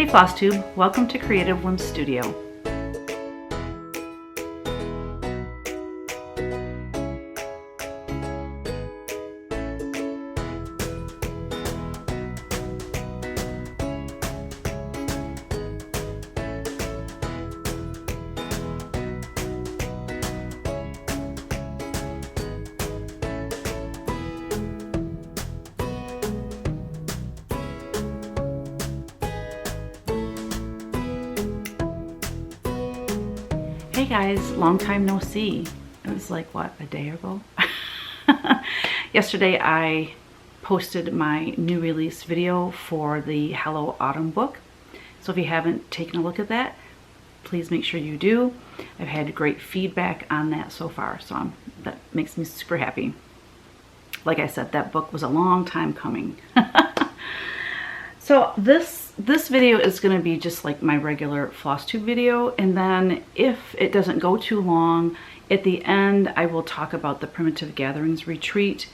Flosstube, welcome to Creative Whim Studio. Hey guys, long time no see. It was like, what, a day ago? Yesterday I posted my new release video for the Hello Autumn book. So if you haven't taken a look at that, please make sure you do. I've had great feedback on that so far, so that makes me super happy. Like I said, that book was a long time coming. So this video is going to be just like my regular Flosstube video, and then if it doesn't go too long, at the end I will talk about the Primitive Gatherings retreat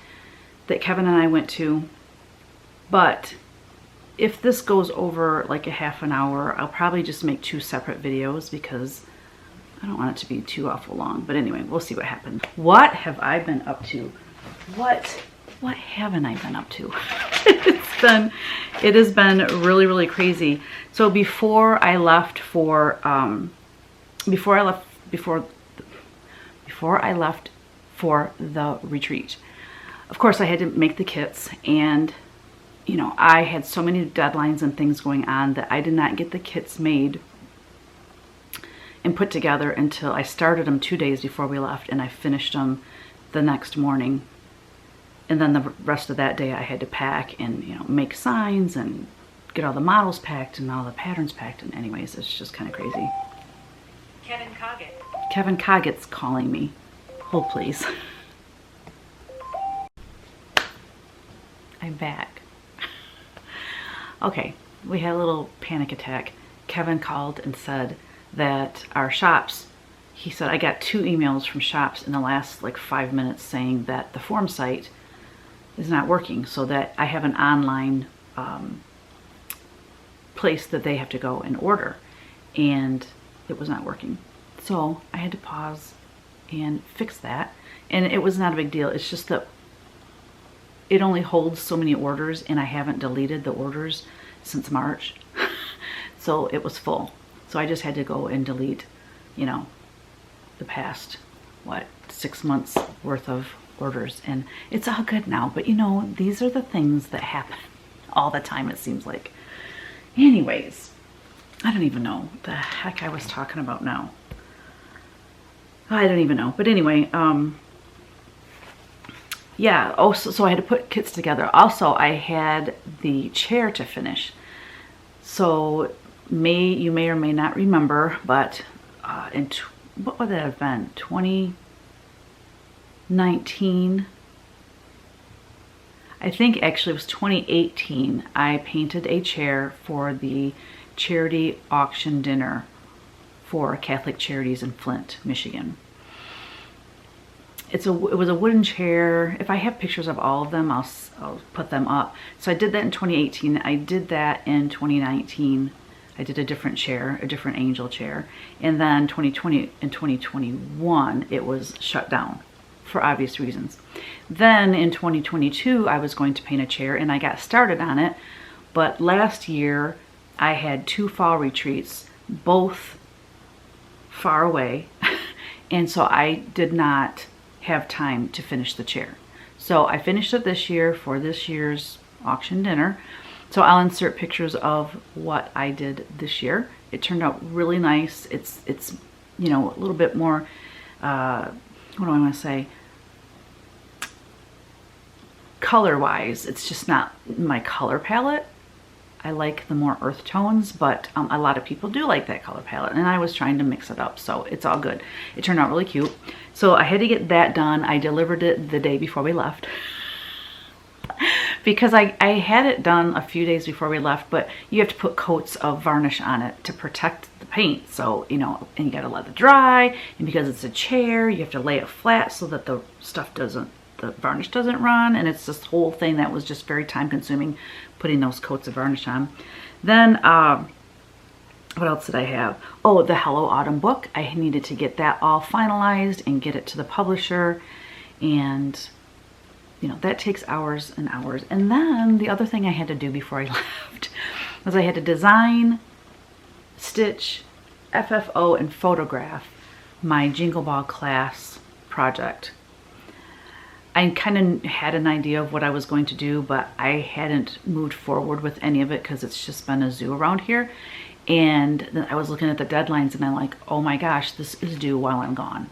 that Kevin and I went to. But if this goes over like a half an hour, I'll probably just make two separate videos because I don't want it to be too awful long. But anyway, we'll see what happens. What have I been up to? What haven't I been up to? It has been really crazy. So before I left for the retreat, of course I had to make the kits, and you know, I had so many deadlines and things going on that I did not get the kits made and put together until I started them 2 days before we left, and I finished them the next morning. And then the rest of that day I had to pack and, you know, make signs and get all the models packed and all the patterns packed. And anyways, it's just kind of crazy. Kevin Coggett's calling me. Hold please. I'm back. Okay, we had a little panic attack. Kevin called and said that our shops, he said, I got 2 emails from shops in the last like 5 minutes saying that the form site is not working, so that I have an online place that they have to go and order, and it was not working. So I had to pause and fix that, and it was not a big deal. It's just that it only holds so many orders, and I haven't deleted the orders since March. So it was full, so I just had to go and delete, you know, the past, what, 6 months worth of orders, and it's all good now. But you know, these are the things that happen all the time, it seems like. Anyways, I don't even know what the heck I was talking about now. I don't even know. But anyway, yeah, also, so I had to put kits together. Also, I had the chair to finish. So you may or may not remember, but what would that have been? 2019, I think actually it was 2018, I painted a chair for the charity auction dinner for Catholic Charities in Flint, Michigan. It was a wooden chair. If I have pictures of all of them, I'll put them up. So I did that in 2018. I did that in 2019. I did a different chair, a different angel chair. And then 2020 and 2021, it was shut down for obvious reasons. Then in 2022, I was going to paint a chair, and I got started on it. But last year, I had 2 fall retreats, both far away. And so I did not have time to finish the chair. So I finished it this year for this year's auction dinner. So I'll insert pictures of what I did this year. It turned out really nice. It's you know, a little bit more, what do I want to say? Color-wise, it's just not my color palette. I like the more earth tones, but a lot of people do like that color palette, and I was trying to mix it up, so it's all good. It turned out really cute. So I had to get that done. I delivered it the day before we left because I had it done a few days before we left, but you have to put coats of varnish on it to protect the paint. So, you know, and you got to let it dry, and because it's a chair, you have to lay it flat so that the varnish doesn't run, and it's this whole thing that was just very time consuming, putting those coats of varnish on. Then What else did I have? Oh, the Hello Autumn book. I needed to get that all finalized and get it to the publisher. And, you know, that takes hours and hours. And then the other thing I had to do before I left was I had to design, stitch, FFO, and photograph my Jingle Ball class project. I kind of had an idea of what I was going to do, but I hadn't moved forward with any of it because it's just been a zoo around here. And then I was looking at the deadlines and I'm like, oh my gosh, this is due while I'm gone.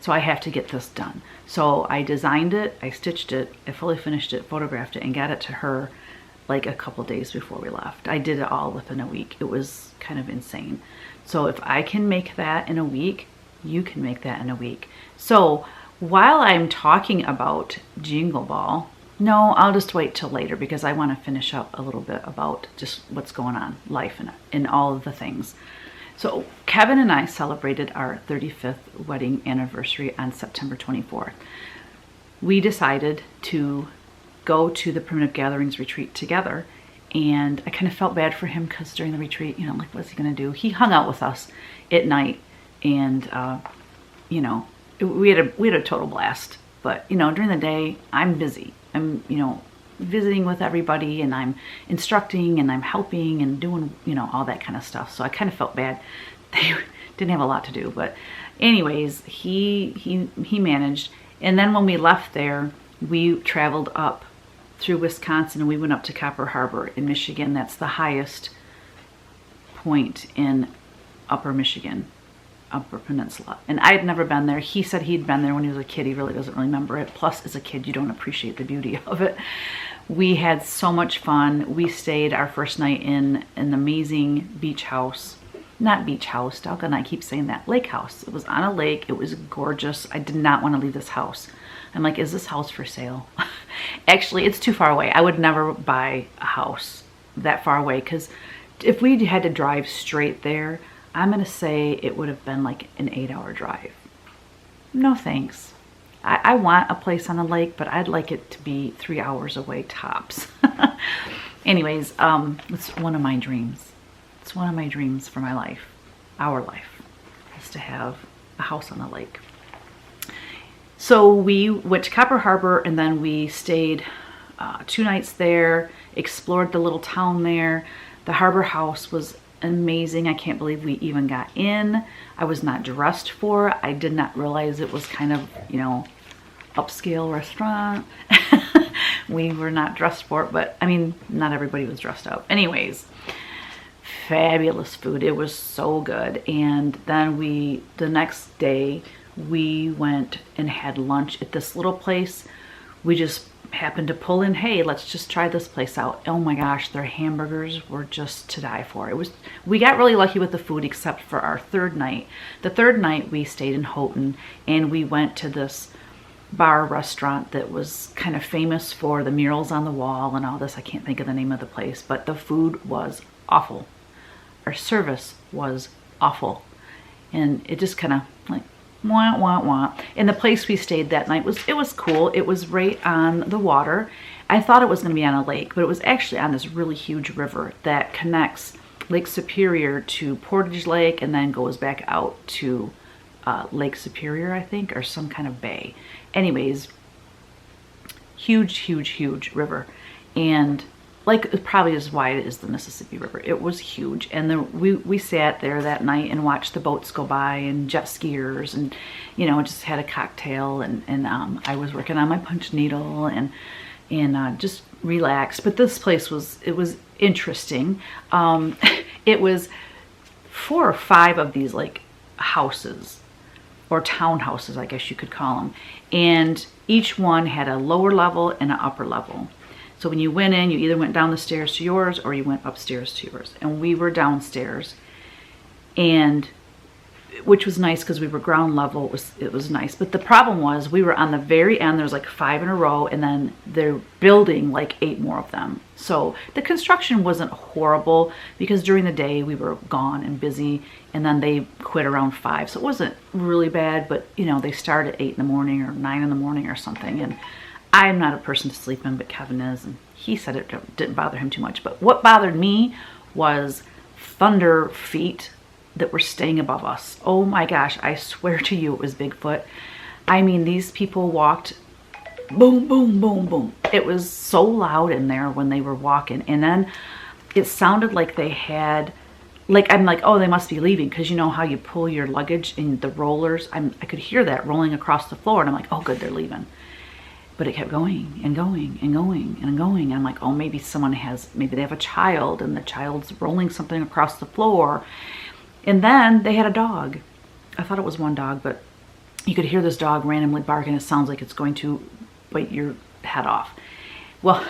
So I have to get this done. So I designed it, I stitched it, I fully finished it, photographed it, and got it to her like a couple days before we left. I did it all within a week. It was kind of insane. So if I can make that in a week, you can make that in a week. So while I'm talking about Jingle Ball, no, I'll just wait till later because I want to finish up a little bit about just what's going on, life and all of the things. So Kevin and I celebrated our 35th wedding anniversary on September 24th. We decided to go to the Primitive Gatherings retreat together, and I kind of felt bad for him because during the retreat, you know, like, what's he going to do? He hung out with us at night, and you know, we had a total blast. But you know, during the day, I'm busy. I'm, you know, visiting with everybody, and I'm instructing, and I'm helping, and doing, you know, all that kind of stuff. So I kind of felt bad. They didn't have a lot to do, but anyways, he managed. And then when we left there, we traveled up through Wisconsin, and we went up to Copper Harbor in Michigan. That's the highest point in Upper Michigan, Upper Peninsula. And I had never been there. He said he'd been there when he was a kid. He really doesn't remember it. Plus, as a kid, you don't appreciate the beauty of it. We had so much fun. We stayed our first night in an amazing beach house. Not beach house, doggone, I keep saying that. Lake house. It was on a lake. It was gorgeous. I did not want to leave this house. I'm like, is this house for sale? Actually, it's too far away. I would never buy a house that far away, because if we had to drive straight there, I'm going to say it would have been like an 8-hour drive. No thanks. I want a place on a lake, but I'd like it to be 3 hours away tops. Anyways, it's one of my dreams. It's one of my dreams for my life, our life, is to have a house on a lake. So we went to Copper Harbor, and then we stayed 2 nights there, explored the little town there. The harbor house was amazing. I can't believe we even got in. I was not dressed for it. I did not realize it was kind of, you know, upscale restaurant. We were not dressed for it, but I mean, not everybody was dressed up. Anyways, fabulous food. It was so good. And then the next day, we went and had lunch at this little place. We just happened to pull in, hey, let's just try this place out. Oh my gosh, their hamburgers were just to die for. We got really lucky with the food, except for our third night. The third night we stayed in Houghton, and we went to this bar restaurant that was kind of famous for the murals on the wall and all this. I can't think of the name of the place, but the food was awful. Our service was awful. And it just kind of like, wah, wah, wah. And the place we stayed that night was cool. It was right on the water. I thought it was going to be on a lake, but it was actually on this really huge river that connects Lake Superior to Portage Lake and then goes back out to Lake Superior, I think, or some kind of bay. Anyways, huge, huge, huge river. And like, probably as wide as the Mississippi River. It was huge. And then we sat there that night and watched the boats go by and jet skiers, and, you know, just had a cocktail, and I was working on my punch needle and just relaxed. But this place was interesting. It was 4 or 5 of these like houses, or townhouses, I guess you could call them. And each one had a lower level and an upper level. So when you went in, you either went down the stairs to yours or you went upstairs to yours. And we were downstairs, and which was nice because we were ground level. It was nice. But the problem was we were on the very end. There's like 5 in a row, and then they're building like 8 more of them. So the construction wasn't horrible because during the day we were gone and busy, and then they quit around 5. So it wasn't really bad, but you know, they start at 8 in the morning or 9 in the morning or something. And I'm not a person to sleep in, but Kevin is, and he said it didn't bother him too much. But what bothered me was thunder feet that were staying above us. Oh my gosh, I swear to you it was Bigfoot. I mean, these people walked boom, boom, boom, boom. It was so loud in there when they were walking. And then it sounded like they had, like, I'm like, oh, they must be leaving, because you know how you pull your luggage in the rollers? I could hear that rolling across the floor, and I'm like, oh, good, they're leaving. But it kept going and going and going and going. And I'm like, oh, maybe maybe they have a child, and the child's rolling something across the floor. And then they had a dog. I thought it was one dog, but you could hear this dog randomly barking. It sounds like it's going to bite your head off. Well,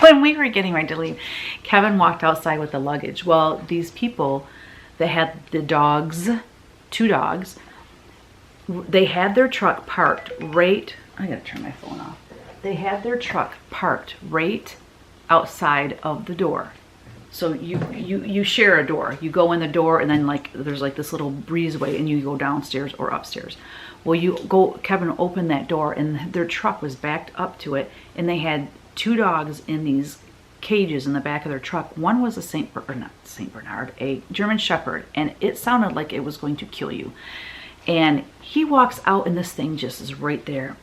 when we were getting ready to leave, Kevin walked outside with the luggage. Well, these people, they had the dogs, 2 dogs. They had their truck parked right, I gotta turn my phone off. They had their truck parked right outside of the door. So you share a door. You go in the door, and then like there's like this little breezeway, and you go downstairs or upstairs. Well, Kevin opened that door, and their truck was backed up to it, and they had 2 dogs in these cages in the back of their truck. One was a German Shepherd, and it sounded like it was going to kill you. And he walks out, and this thing just is right there.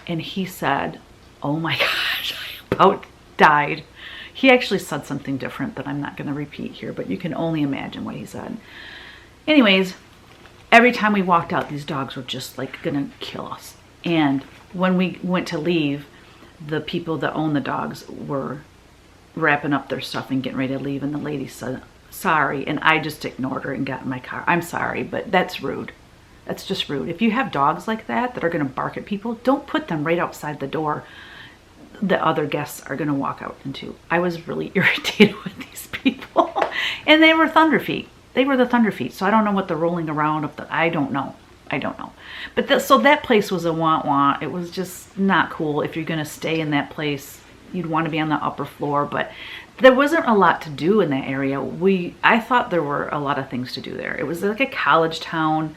And he said, oh my gosh, I about died. He actually said something different that I'm not going to repeat here, but you can only imagine what he said. Anyways, every time we walked out, these dogs were just like going to kill us. And when we went to leave, the people that own the dogs were wrapping up their stuff and getting ready to leave, and the lady said, sorry, and I just ignored her and got in my car. I'm sorry, but that's rude. That's just rude. If you have dogs like that are going to bark at people, don't put them right outside the door that other guests are going to walk out into. I was really irritated with these people. And they were thunderfeet. They were the thunderfeet. So I don't know what the rolling around of I don't know. But so that place was a wah-wah. It was just not cool. If you're going to stay in that place, you'd want to be on the upper floor. But there wasn't a lot to do in that area. I thought there were a lot of things to do there. It was like a college town.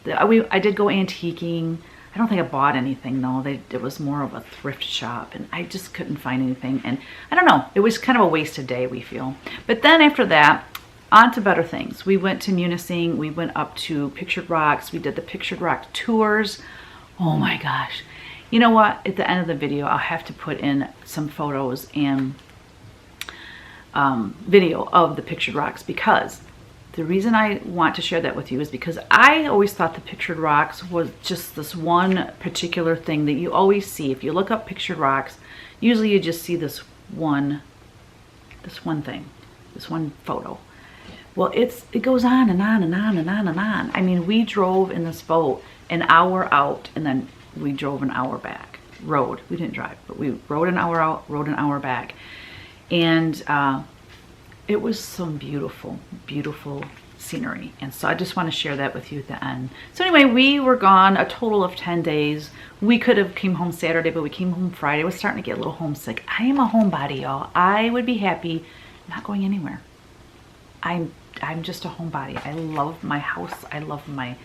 I did go antiquing. I don't think I bought anything though. It was more of a thrift shop, and I just couldn't find anything. And I don't know, it was kind of a wasted day, we feel. But then after that, on to better things. We went to Munising. We went up to Pictured Rocks. We did the Pictured Rock tours. Oh my gosh. You know what? At the end of the video, I'll have to put in some photos and video of the Pictured Rocks, because the reason I want to share that with you is because I always thought the Pictured Rocks was just this one particular thing that you always see. If you look up Pictured Rocks, usually you just see this one thing, this one photo. Well, it goes on and on and on and on and on. I mean, we drove in this boat an hour out, and then we drove an hour back. Rode. We didn't drive, but we rode an hour out, rode an hour back. And it was some beautiful, beautiful scenery. And so I just want to share that with you at the end. So anyway, we were gone a total of 10 days. We could have came home Saturday, but we came home Friday. I was starting to get a little homesick. I am a homebody, y'all. I would be happy not going anywhere. I'm just a homebody. I love my house. I love my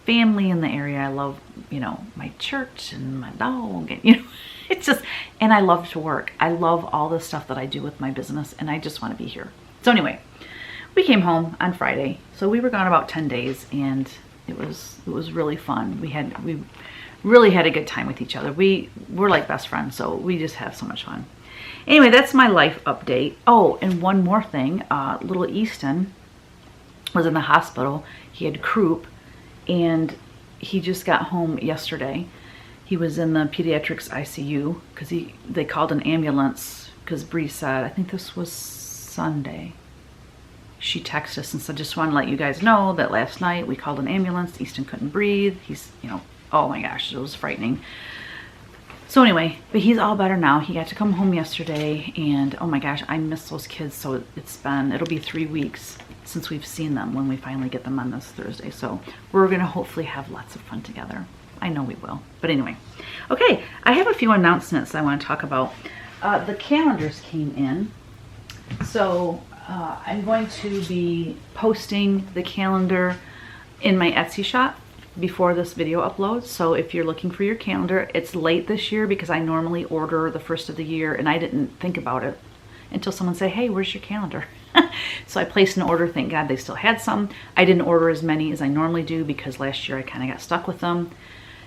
family in the area. I love, you know, my church and my dog, and, you know, it's just, and I love to work. I love all the stuff that I do with my business, and I just want to be here. So anyway, we came home on Friday. So we were gone about 10 days, and it was really fun. We really had a good time with each other. We're like best friends, so we just have so much fun. Anyway, that's my life update. Oh, and one more thing. Little Easton was in the hospital. He had croup, and he just got home yesterday. He was in the pediatrics ICU because they called an ambulance because Bree said, I think this was Sunday. She texted us and said, just want to let you guys know that last night we called an ambulance. Easton couldn't breathe. He's, you know, oh my gosh, it was frightening. So anyway, but he's all better now. He got to come home yesterday, and oh my gosh, I miss those kids. So it'll be 3 weeks since we've seen them when we finally get them on this Thursday. So we're gonna hopefully have lots of fun together. I know we will. But anyway, okay, I have a few announcements I want to talk about. The calendars came in. So I'm going to be posting the calendar in my Etsy shop before this video uploads. So if you're looking for your calendar, it's late this year because I normally order the first of the year, and I didn't think about it. until someone say, hey, where's your calendar? So I placed an order. Thank God they still had some. I didn't order as many as I normally do because last year I kind of got stuck with them.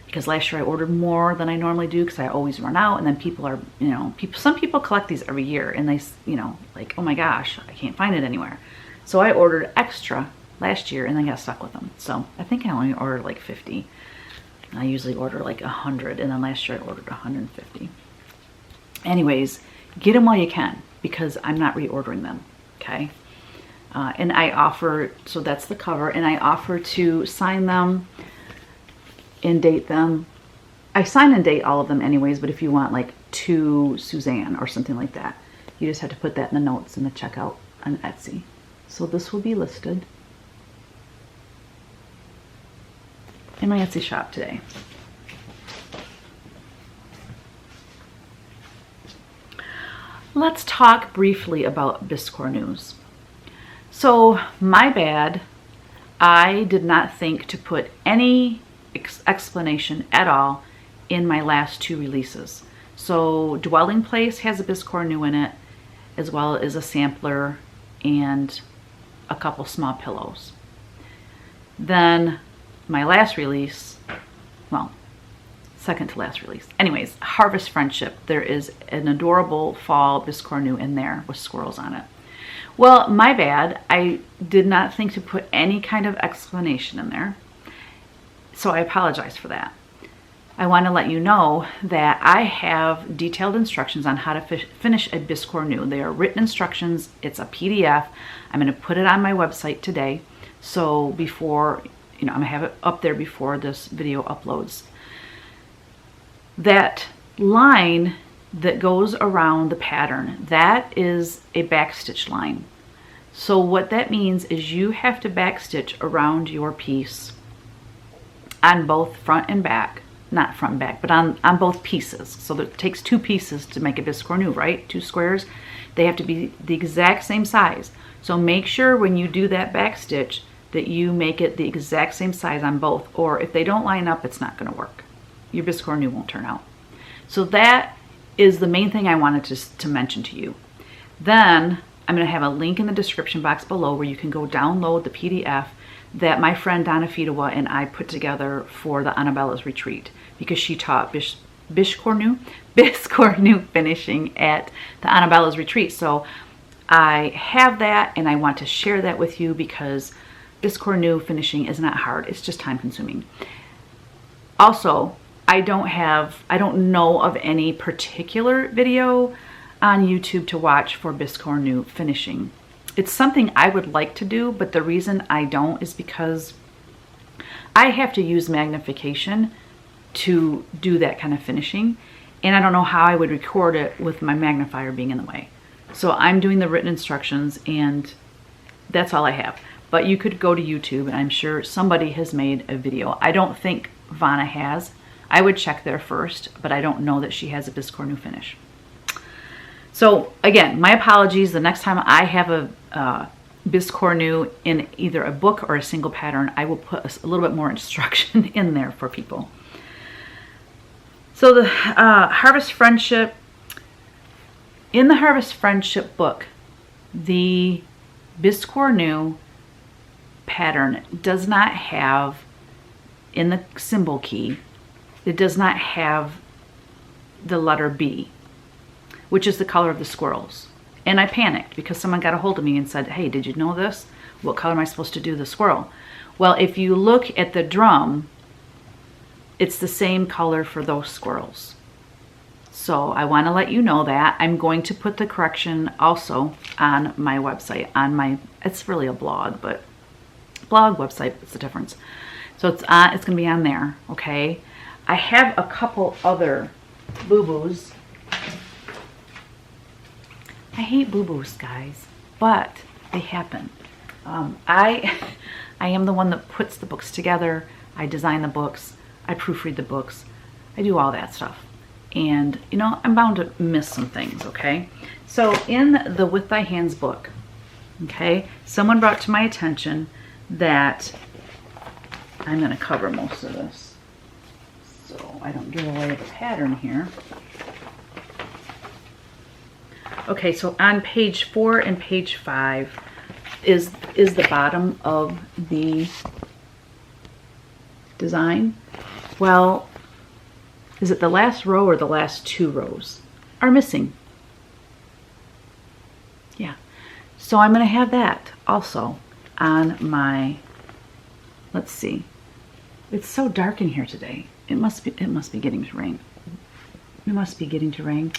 Because last year I ordered more than I normally do because I always run out, and then people are, you know, some people collect these every year and they, you know, like, oh my gosh, I can't find it anywhere. So I ordered extra last year and then got stuck with them. So I think I only ordered like 50. I usually order like 100, and then last year I ordered 150. Anyways, get them while you can because I'm not reordering them, okay? And I offer, so that's the cover, and I offer to sign them and date them. I sign and date all of them anyways, but if you want like to Suzanne or something like that, you just have to put that in the notes in the checkout on Etsy. So this will be listed in my Etsy shop today. Let's talk briefly about Biscornus. So my bad, I did not think to put any explanation at all in my last 2 releases. So Dwelling Place has a Biscornu in it, as well as a sampler and a couple small pillows. Then my last release, well, second to last release. Anyways, Harvest Friendship. There is an adorable fall Biscornu in there with squirrels on it. Well, my bad. I did not think to put any kind of explanation in there. So I apologize for that. I want to let you know that I have detailed instructions on how to finish a Biscornu. They are written instructions. It's a PDF. I'm going to put it on my website today. So before, you know, I'm going to have it up there before this video uploads. That line that goes around the pattern, that is a backstitch line. So what that means is you have to backstitch around your piece on both front and back, not front and back, but on both pieces. So it takes 2 pieces to make a Biscornu, right? 2 squares. They have to be the exact same size. So make sure when you do that backstitch that you make it the exact same size on both, or if they don't line up, it's not going to work. Your Biscornu won't turn out. So that is the main thing I wanted to mention to you. Then I'm going to have a link in the description box below where you can go download the PDF that my friend Donna Fidawa and I put together for the Annabella's retreat, because she taught Biscornu finishing at the Annabella's retreat. So I have that and I want to share that with you because Biscornu finishing is not hard. It's just time consuming. Also, I don't know of any particular video on YouTube to watch for Biscornu finishing. It's something I would like to do, but the reason I don't is because I have to use magnification to do that kind of finishing, and I don't know how I would record it with my magnifier being in the way. So I'm doing the written instructions, and that's all I have. But you could go to YouTube, and I'm sure somebody has made a video. I don't think Vanna has. I would check there first, but I don't know that she has a Biscornu finish. So again, my apologies. The next time I have a Biscornu in either a book or a single pattern, I will put a little bit more instruction in there for people. So the Harvest Friendship, in the Harvest Friendship book, the Biscornu pattern does not have, in the symbol key, it does not have the letter B, which is the color of the squirrels. And I panicked because someone got a hold of me and said, hey, did you know this? What color am I supposed to do the squirrel? Well, if you look at the drum, it's the same color for those squirrels. So I want to let you know that. I'm going to put the correction also on my website, it's really a blog, but blog, website, it's the difference. So it's going to be on there, okay? I have a couple other boo-boos. I hate boo-boos, guys, but they happen. I am the one that puts the books together. I design the books. I proofread the books. I do all that stuff. And, you know, I'm bound to miss some things, okay? So in the With Thy Hands book, okay, someone brought to my attention that I'm going to cover most of this so I don't give away the pattern here. Okay, so on page 4 and page 5 is the bottom of the design. Well, is it the last row or the last 2 rows are missing? Yeah. So I'm going to have that also on my, let's see. It's so dark in here today. It must be getting to rain. It must be getting to rain.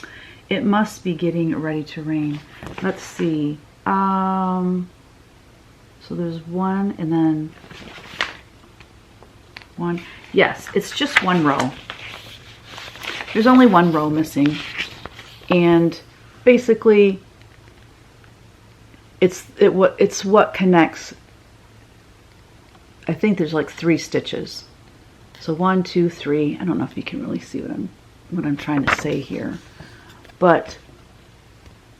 It must be getting ready to rain. Let's see. So there's 1 and then 1. Yes, it's just 1 row. There's only 1 row missing. And basically it's what connects. I think there's like 3 stitches. So 1, 2, 3. I don't know if you can really see what I'm trying to say here. But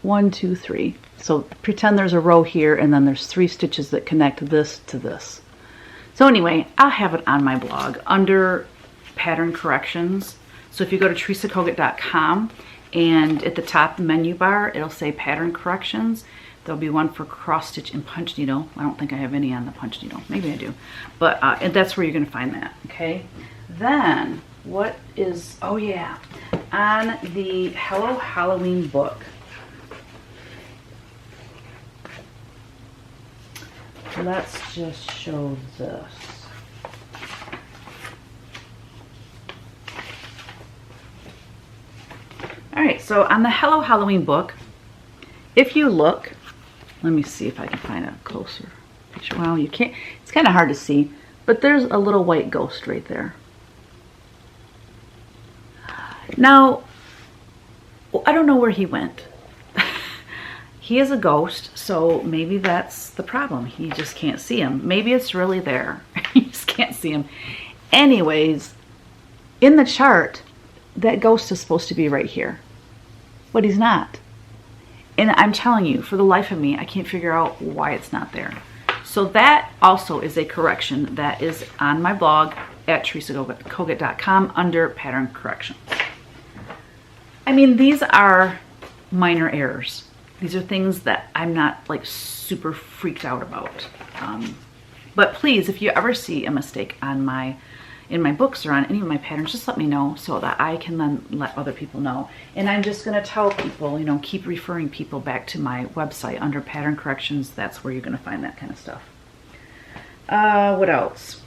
1, 2, 3. So pretend there's a row here and then there's 3 stitches that connect this to this. So anyway, I'll have it on my blog under pattern corrections. So if you go to teresakogut.com and at the top menu bar, it'll say pattern corrections. There'll be one for cross stitch and punch needle. I don't think I have any on the punch needle. Maybe I do. But and that's where you're going to find that. Okay. Then what is, oh yeah, on the Hello Halloween book. Let's just show this. All right, so on the Hello Halloween book, if you look, let me see if I can find a closer picture. Well, you can't, it's kind of hard to see, but there's a little white ghost right there. Now, I don't know where he went. He is a ghost, so maybe that's the problem. He just can't see him. Maybe it's really there. You just can't see him. Anyways, in the chart, that ghost is supposed to be right here, but he's not. And I'm telling you, for the life of me, I can't figure out why it's not there. So that also is a correction that is on my blog at teresakogut.com under pattern corrections. I mean, these are minor errors. These are things that I'm not like super freaked out about. But please, if you ever see a mistake on in my books or on any of my patterns, just let me know so that I can then let other people know. And I'm just going to tell people, you know, keep referring people back to my website under pattern corrections. That's where you're going to find that kind of stuff. What else?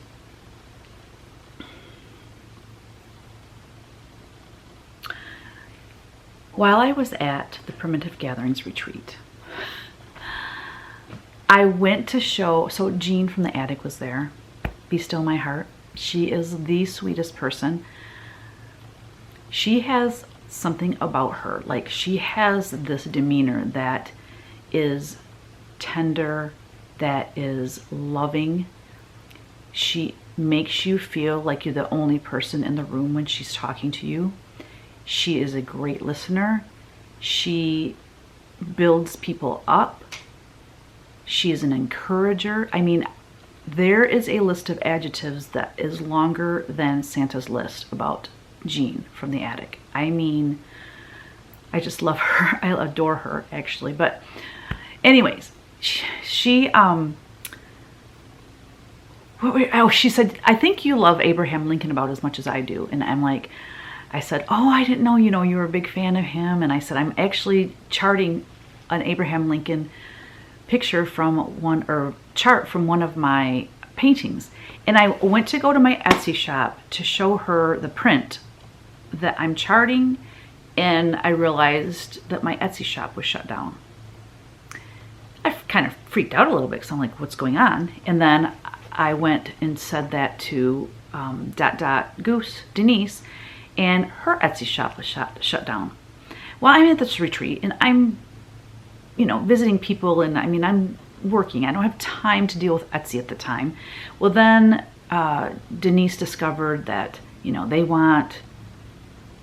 While I was at the Primitive Gatherings retreat, I went to show, so Jean from the attic was there. Be Still My Heart. She is the sweetest person. She has something about her. Like, she has this demeanor that is tender, that is loving. She makes you feel like you're the only person in the room when she's talking to you. She is a great listener. She builds people up. She is an encourager. I mean, there is a list of adjectives that is longer than Santa's list about Jean from the attic. I mean, I just love her. I adore her, actually. But anyways, she said, I think you love Abraham Lincoln about as much as I do. And I'm like, I said, oh, I didn't know, you were a big fan of him. And I said, I'm actually charting an Abraham Lincoln picture from chart from one of my paintings. And I went to go to my Etsy shop to show her the print that I'm charting. And I realized that my Etsy shop was shut down. I kind of freaked out a little bit because I'm like, what's going on? And then I went and said that to Goose, Denise, and her Etsy shop was shut down. Well, I'm at this retreat and I'm, visiting people, and I mean, I'm working. I don't have time to deal with Etsy at the time. Well, then Denise discovered that, they want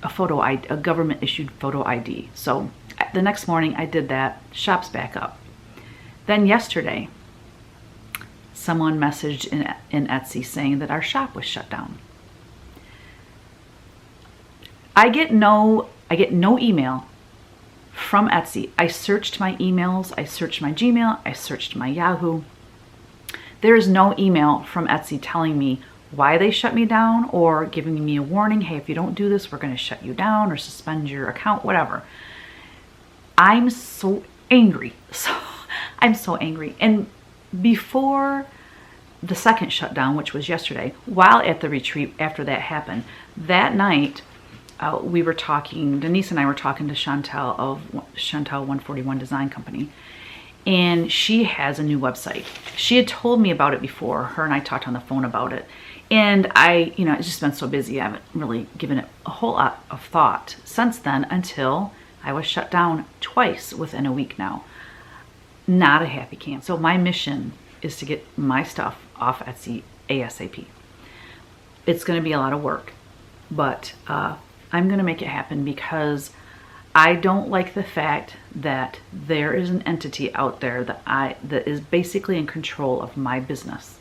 a government issued photo ID. So the next morning I did that. Shop's back up. Then yesterday, someone messaged in Etsy saying that our shop was shut down. I get no email from Etsy. I searched my emails, I searched my Gmail, I searched my Yahoo. There is no email from Etsy telling me why they shut me down or giving me a warning, hey, if you don't do this, we're going to shut you down or suspend your account, whatever. I'm so angry. I'm so angry. And before the second shutdown, which was yesterday, while at the retreat after that happened, that night we were talking, Denise and I were talking to Chantelle of Chantelle 141 Design Company. And she has a new website. She had told me about it before. Her and I talked on the phone about it. And it's just been so busy. I haven't really given it a whole lot of thought since then until I was shut down twice within a week now. Not a happy camp. So my mission is to get my stuff off Etsy ASAP. It's going to be a lot of work, but I'm going to make it happen because I don't like the fact that there is an entity out there that is basically in control of my business.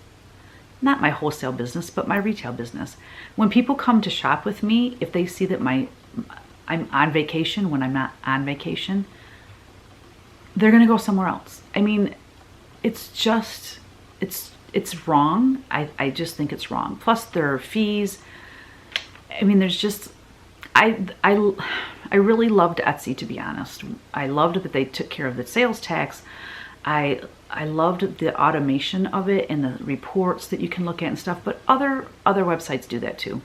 Not my wholesale business, but my retail business. When people come to shop with me, if they see that I'm on vacation when I'm not on vacation, they're going to go somewhere else. I mean, it's wrong. I just think it's wrong. Plus there are fees. I mean, there's just, I really loved Etsy, to be honest. I loved that they took care of the sales tax. I loved the automation of it and the reports that you can look at and stuff, but other websites do that too.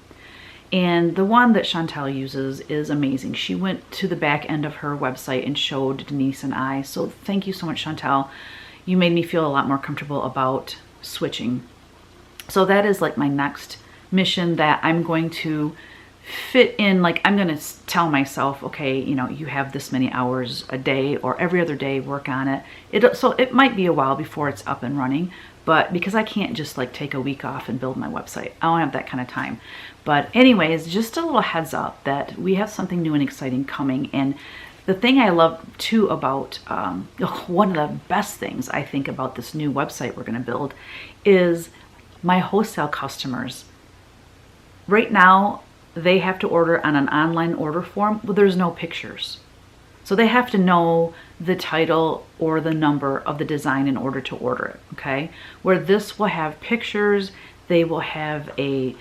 And the one that Chantelle uses is amazing. She went to the back end of her website and showed Denise and I. So thank you so much, Chantelle. You made me feel a lot more comfortable about switching. So that is like my next mission that I'm going to fit in. Like, I'm going to tell myself, okay, you have this many hours a day or every other day, work on it. So it might be a while before it's up and running, but because I can't just like take a week off and build my website, I don't have that kind of time. But anyways, just a little heads up that we have something new and exciting coming. And the thing I love too about, one of the best things I think about this new website we're going to build is my wholesale customers. Right now, they have to order on an online order form. Well, there's no pictures. So they have to know the title or the number of the design in order to order it, okay? Where this will have pictures, they will have a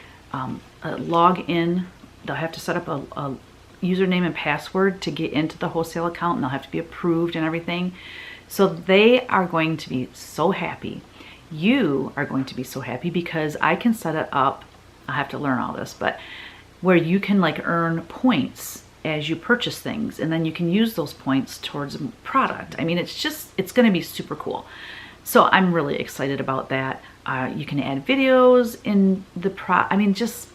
login. They'll have to set up a username and password to get into the wholesale account, and they'll have to be approved and everything. So they are going to be so happy. You are going to be so happy because I can set it up. I have to learn all this, but where you can like earn points as you purchase things, and then you can use those points towards a product. I mean, it's going to be super cool. So I'm really excited about that. You can add videos in the just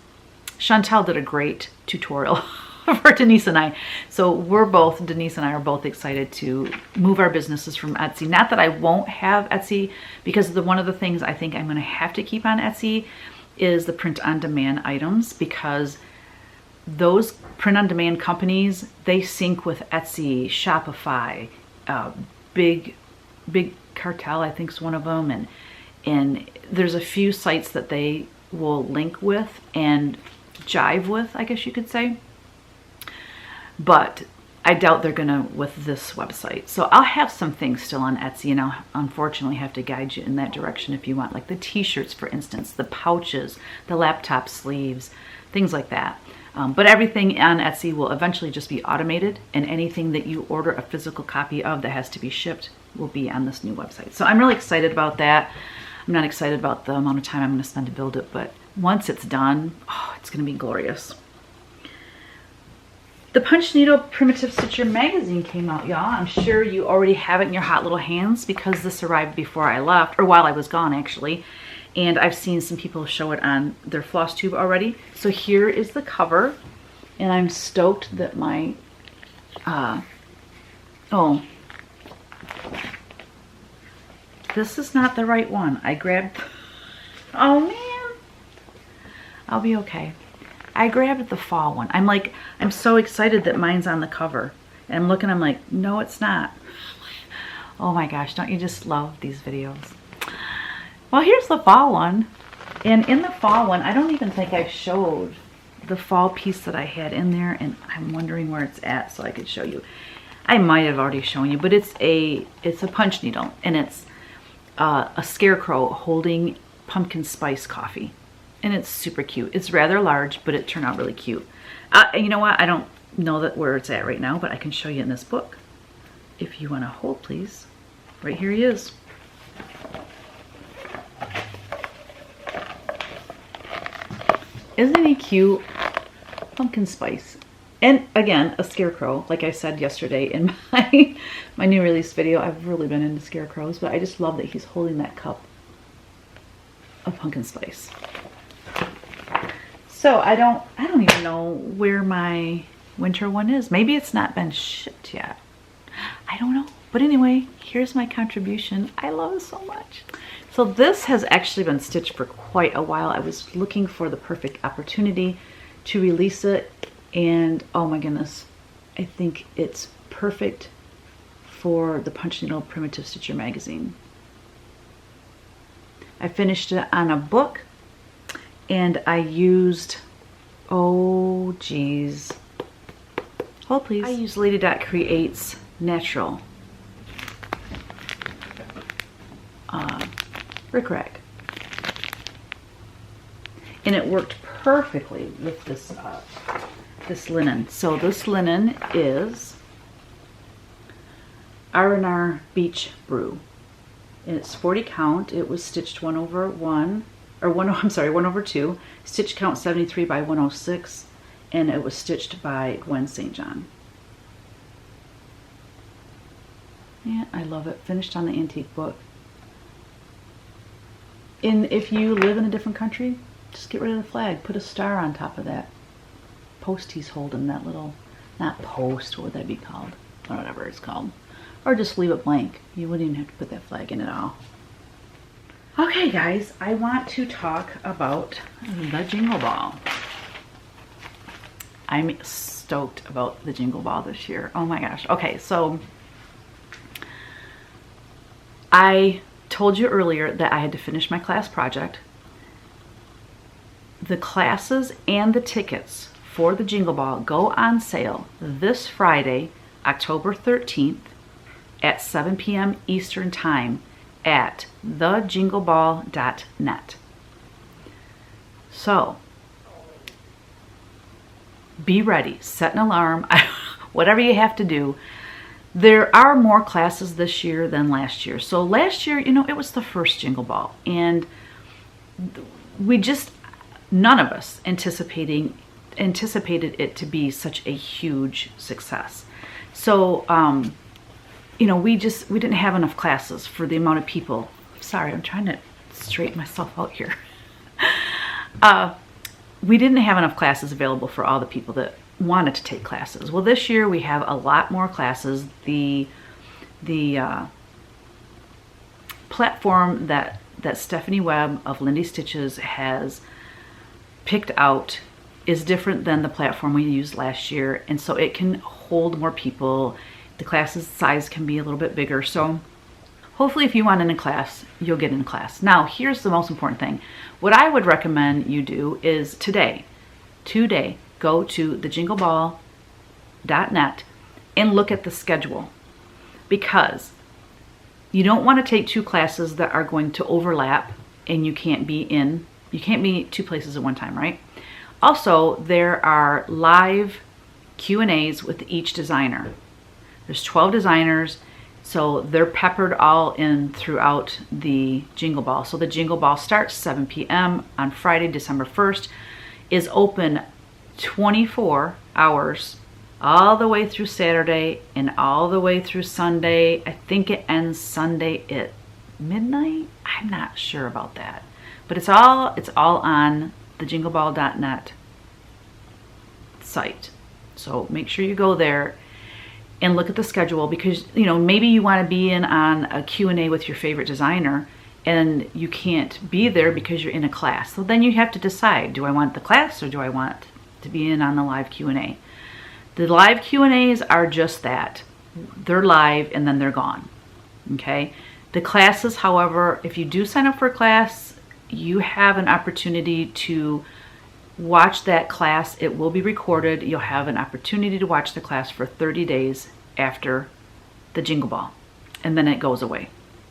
Chantelle did a great tutorial for Denise and I. So Denise and I are both excited to move our businesses from Etsy. Not that I won't have Etsy, because one of the things I think I'm going to have to keep on Etsy is the print-on-demand items, because those print-on-demand companies, they sync with Etsy, Shopify, Big Cartel, I think is one of them, and there's a few sites that they will link with and jive with, I guess you could say. But I doubt they're gonna with this website. So I'll have some things still on Etsy, and I'll unfortunately have to guide you in that direction if you want, like the t-shirts, for instance, the pouches, the laptop sleeves, things like that. But everything on Etsy will eventually just be automated, and anything that you order a physical copy of that has to be shipped will be on this new website. So I'm really excited about that. I'm not excited about the amount of time I'm going to spend to build it, but once it's done, it's going to be glorious. The Punch Needle Primitive Stitcher magazine came out, y'all. I'm sure you already have it in your hot little hands because this arrived before I left, or while I was gone actually. And I've seen some people show it on their Flosstube already. So here is the cover, and I'm stoked that my, this is not the right one. I grabbed, oh man, I'll be okay. I grabbed the fall one. I'm so excited that mine's on the cover. And I'm looking, I'm like, no, it's not. Oh my gosh, don't you just love these videos? Well, here's the fall one. And in the fall one, I don't even think I showed the fall piece that I had in there, and I'm wondering where it's at so I could show you. I might have already shown you, but it's a punch needle, and it's a scarecrow holding pumpkin spice coffee, and it's super cute. It's rather large, but it turned out really cute. You know what? I don't know where it's at right now, but I can show you in this book. If you want to hold, please. Right here he is. Isn't he cute? Pumpkin spice. And again, a scarecrow, like I said yesterday in my new release video. I've really been into scarecrows, but I just love that he's holding that cup of pumpkin spice. So I don't even know where my winter one is. Maybe it's not been shipped yet. I don't know. But anyway, here's my contribution. I love it so much. So this has actually been stitched for quite a while. I was looking for the perfect opportunity to release it, and oh my goodness, I think it's perfect for the Punch Needle Primitive Stitcher magazine. I finished it on a book, and I used, oh geez, hold please. I used Lady Dot Creates Natural rickrack, and it worked perfectly with this this linen. So this linen is R&R Beach Brew, and it's 40 count. It was stitched 1/1, or 1/2, stitch count 73 by 106, and it was stitched by Gwen St. John. Yeah, I love it. Finished on the antique book. And if you live in a different country, just get rid of the flag. Put a star on top of that post he's holding, that little, not post, what would that be called? Or whatever it's called. Or just leave it blank. You wouldn't even have to put that flag in at all. Okay guys, I want to talk about the Jingle Ball. I'm stoked about the Jingle Ball this year. Oh my gosh. Okay, so I told you earlier that I had to finish my class project. The classes and the tickets for the Jingle Ball go on sale this Friday, October 13th at 7 p.m. Eastern Time at thejingleball.net. So be ready, set an alarm, whatever you have to do. There are more classes this year than last year. So last year, you know, it was the first Jingle Ball, and we just, none of us anticipated it to be such a huge success. So, you know, we didn't have enough classes for the amount of people. Sorry, I'm trying to straighten myself out here. We didn't have enough classes available for all the people that wanted to take classes. Well, this year we have a lot more classes. The platform that Stephanie Webb of Lindy Stitches has picked out is different than the platform we used last year, and so it can hold more people. The class's size can be a little bit bigger, so hopefully if you want in a class, you'll get in a class. Now, here's the most important thing. What I would recommend you do is today, go to thejingleball.net and look at the schedule, because you don't want to take two classes that are going to overlap and you can't be two places at one time, right? Also, there are live Q&As with each designer. There's 12 designers, so they're peppered all in throughout the Jingle Ball. So the Jingle Ball starts 7 p.m. on Friday, December 1st, is open 24 hours all the way through Saturday and all the way through Sunday. I think it ends Sunday at midnight. I'm not sure about that, but it's all on the jingleball.net site. So make sure you go there and look at the schedule, because you know, maybe you want to be in on a Q&A with your favorite designer and you can't be there because you're in a class. So then you have to decide, do I want the class or do I want to be in on the live Q&A? The live Q&As are just that. They're live and then they're gone. Okay? The classes, however, if you do sign up for a class, you have an opportunity to watch that class. It will be recorded. You'll have an opportunity to watch the class for 30 days after the Jingle Ball, and then it goes away.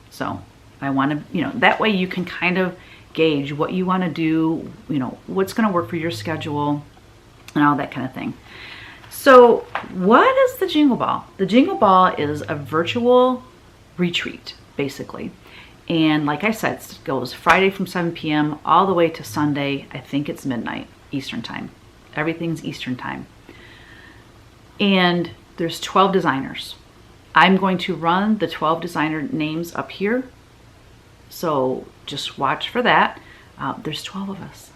So I want to, you know, that way you can kind of gauge what you want to do, you know, what's going to work for your schedule and all that kind of thing. So what is the Jingle Ball? The Jingle Ball is a virtual retreat, basically. And like I said, it goes Friday from 7 p.m. all the way to Sunday. I think it's midnight Eastern time. Everything's Eastern time. And there's 12 designers. I'm going to run the 12 designer names up here. So just watch for that. There's 12 of us.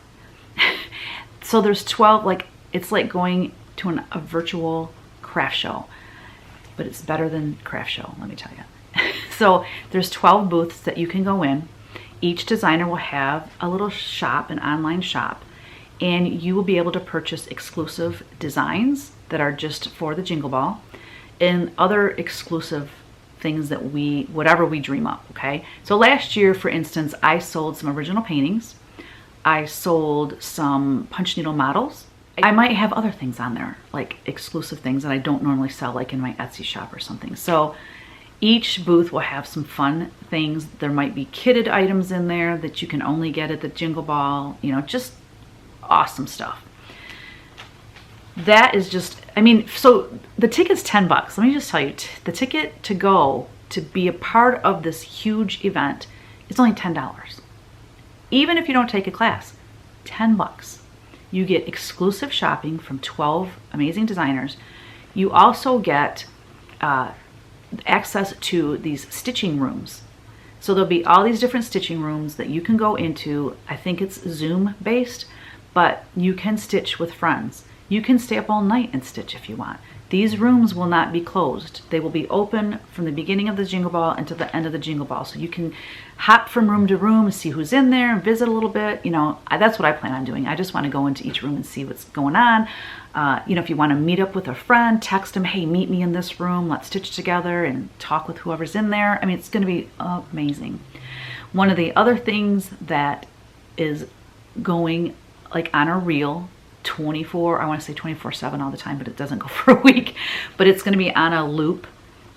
So there's 12, like, it's like going to a virtual craft show, but it's better than craft show, let me tell you. So there's 12 booths that you can go in. Each designer will have a little shop, an online shop, and you will be able to purchase exclusive designs that are just for the Jingle Ball and other exclusive things that whatever we dream up, okay? So last year, for instance, I sold some original paintings. I sold some punch needle models. I might have other things on there, like exclusive things that I don't normally sell, like in my Etsy shop or something. So each booth will have some fun things. There might be kitted items in there that you can only get at the Jingle Ball, you know, just awesome stuff. That is just, I mean, so the ticket's $10. Let me just tell you, the ticket to go to be a part of this huge event is only $10. Even if you don't take a class, $10. You get exclusive shopping from 12 amazing designers. You also get access to these stitching rooms. So there'll be all these different stitching rooms that you can go into. I think it's Zoom based, but you can stitch with friends. You can stay up all night and stitch if you want. These rooms will not be closed. They will be open from the beginning of the Jingle Ball until the end of the Jingle Ball. So you can hop from room to room and see who's in there and visit a little bit. You know, that's what I plan on doing. I just want to go into each room and see what's going on. You know, if you want to meet up with a friend, text them, hey, meet me in this room. Let's stitch together and talk with whoever's in there. I mean, it's going to be amazing. One of the other things that is going like on a reel, 24, I want to say 24/7 all the time, but it doesn't go for a week, but it's going to be on a loop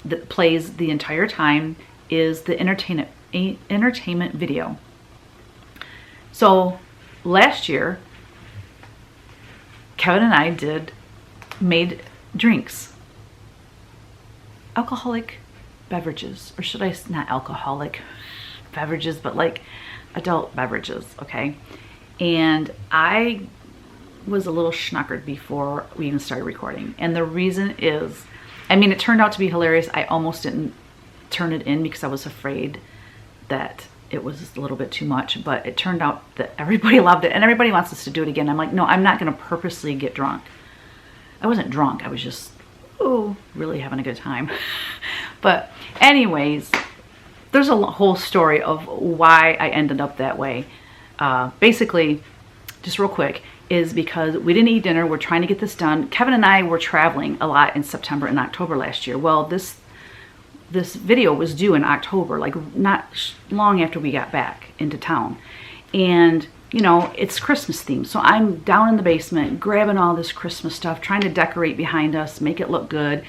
that plays the entire time, is the entertainment video. So last year, Kevin and I made drinks, alcoholic beverages, or should I, not alcoholic beverages, but like adult beverages, okay? And I was a little schnockered before we even started recording. And the reason is, I mean, it turned out to be hilarious. I almost didn't turn it in because I was afraid that it was a little bit too much, but it turned out that everybody loved it and everybody wants us to do it again. I'm like, no, I'm not gonna purposely get drunk. I wasn't drunk, I was just, ooh, really having a good time. But anyways, there's a whole story of why I ended up that way. Basically, just real quick, is because we didn't eat dinner. We're trying to get this done. Kevin and I were traveling a lot in September and October last year. Well, this video was due in October, like not long after we got back into town. And you know, it's Christmas themed. So I'm down in the basement grabbing all this Christmas stuff, trying to decorate behind us, make it look good.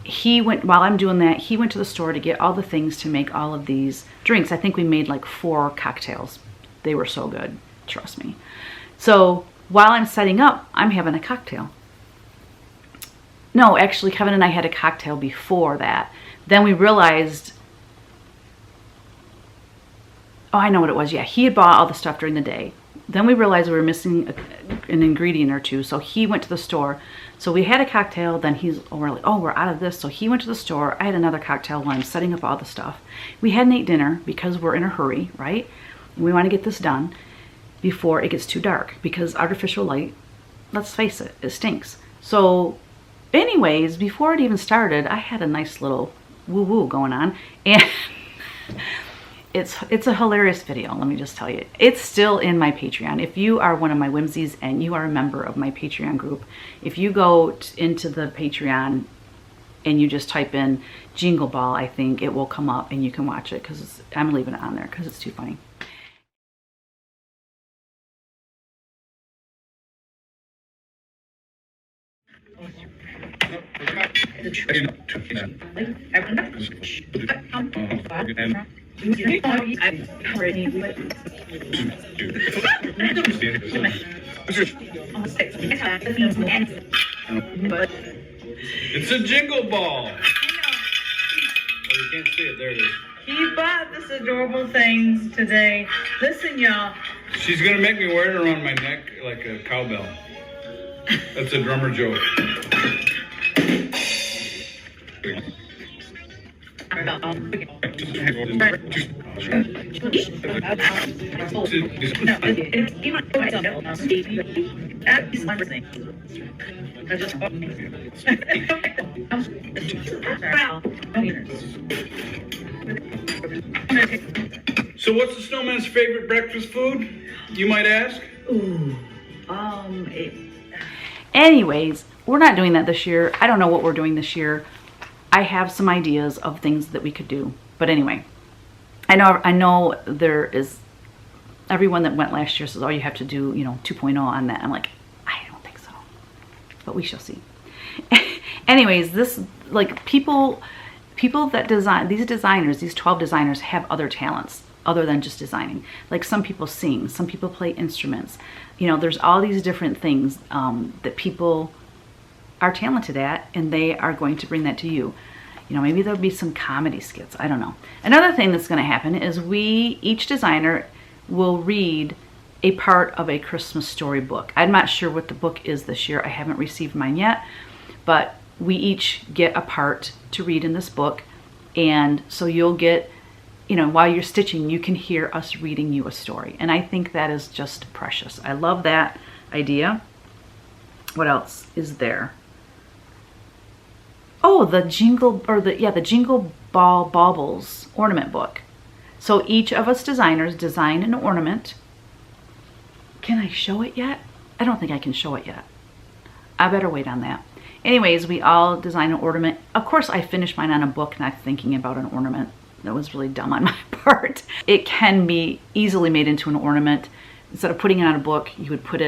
While I'm doing that, he went to the store to get all the things to make all of these drinks. I think we made like 4 cocktails. They were so good, trust me. So while I'm setting up, I'm having a cocktail. No, actually, Kevin and I had a cocktail before that. Then we realized, oh, I know what it was. Yeah, he had bought all the stuff during the day. Then we realized we were missing an ingredient or two, so he went to the store. So we had a cocktail, then we're like, oh, we're out of this. So he went to the store. I had another cocktail while I'm setting up all the stuff. We hadn't ate dinner because we're in a hurry, right? And we want to get this done before it gets too dark, because artificial light, let's face it, it stinks. So anyways, before it even started, I had a nice little woo-woo going on, and it's a hilarious video, let me just tell you. It's still in my Patreon. If you are one of my whimsies and you are a member of my Patreon group, if you go into the Patreon and you just type in Jingle Ball, I think it will come up and you can watch it, because I'm leaving it on there because it's too funny. It's a Jingle Ball. Oh, you can't see it. There it is. He bought this adorable thing today. Listen, y'all. She's gonna make me wear it around my neck like a cowbell. That's a drummer joke. So what's the snowman's favorite breakfast food, you might ask? Ooh, Anyways, we're not doing that this year. I don't know what we're doing this year. I have some ideas of things that we could do. But anyway, I know there is, everyone that went last year says, oh, you have to do, 2.0 on that. I'm like, I don't think so. But we shall see. Anyways, this, like, people that design, these 12 designers have other talents other than just designing. Like, some people sing, some people play instruments. There's all these different things that people are talented at, and they are going to bring that to you. Maybe there'll be some comedy skits. I don't know. Another thing that's going to happen is each designer will read a part of a Christmas story book. I'm not sure what the book is this year. I haven't received mine yet, but we each get a part to read in this book. And so you'll get, while you're stitching, you can hear us reading you a story. And I think that is just precious. I love that idea. What else is there? Oh, the Jingle Ball Baubles ornament book. So each of us designers design an ornament. Can I show it yet? I don't think I can show it yet. I better wait on that. Anyways, we all design an ornament. Of course, I finished mine on a book, not thinking about an ornament. That was really dumb on my part. It can be easily made into an ornament. Instead of putting it on a book, you would put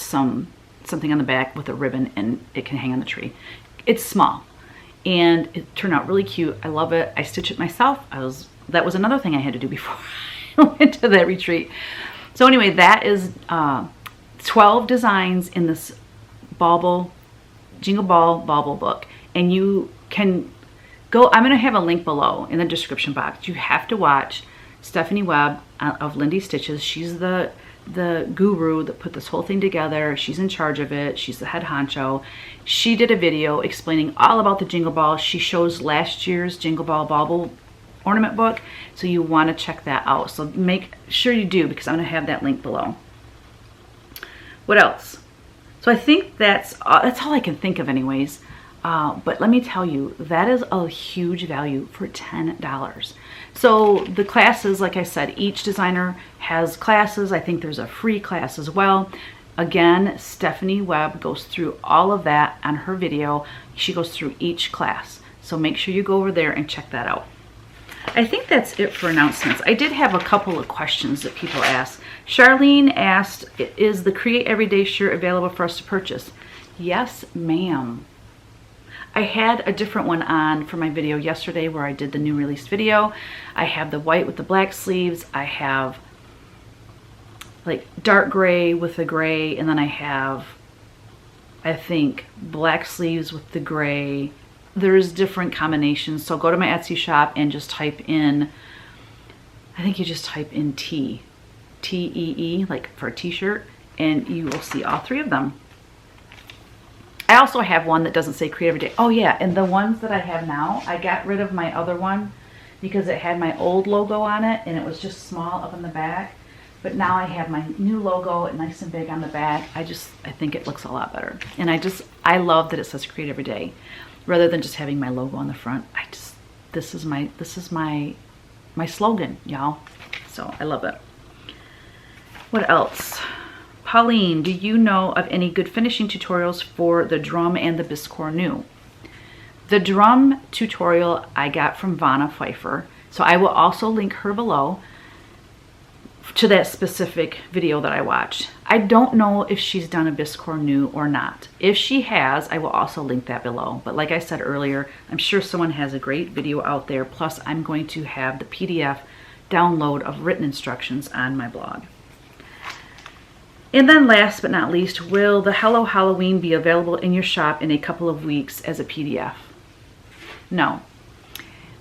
something on the back with a ribbon, and it can hang on the tree. It's small, and it turned out really cute. I love it. I stitched it myself. That was another thing I had to do before I went to that retreat. So anyway, that is 12 designs in this Jingle Ball Bauble book, and you can go. I'm going to have a link below in the description box. You have to watch Stephanie Webb of Lindy Stitches. She's the guru that put this whole thing together. She's in charge of it. She's the head honcho. She did a video explaining all about the Jingle Ball. She shows last year's Jingle Ball Bauble ornament book, so you want to check that out. So make sure you do, because I'm going to have that link below. What else? So I think that's all I can think of anyways. But let me tell you, that is a huge value for $10. So the classes, like I said, each designer has classes. I think there's a free class as well. Again, Stephanie Webb goes through all of that on her video. She goes through each class. So make sure you go over there and check that out. I think that's it for announcements. I did have a couple of questions that people asked. Charlene asked, is the Create Everyday shirt available for us to purchase? Yes, ma'am. I had a different one on for my video yesterday where I did the new release video. I have the white with the black sleeves. I have like dark gray with the gray, and then I have, I think, black sleeves with the gray. There's different combinations. So go to my Etsy shop and just type in, I think you just type in T-E-E, like for a t-shirt, and you will see all three of them. I also have one that doesn't say Create Every Day. Oh yeah, and the ones that I have now, I got rid of my other one because it had my old logo on it and it was just small up in the back. But now I have my new logo nice and big on the back. I think it looks a lot better. And I love that it says Create Every Day rather than just having my logo on the front. This is my slogan, y'all. So I love it. What else? Pauline, do you know of any good finishing tutorials for the drum and the Biscornus? The drum tutorial I got from Vanna Pfeiffer, so I will also link her below. to that specific video that I watched. I don't know if she's done a Biscornus or not. If she has, I will also link that below. But like I said earlier, I'm sure someone has a great video out there. Plus, I'm going to have the PDF download of written instructions on my blog. And then last but not least, will the Hello Halloween be available in your shop in a couple of weeks as a PDF? No.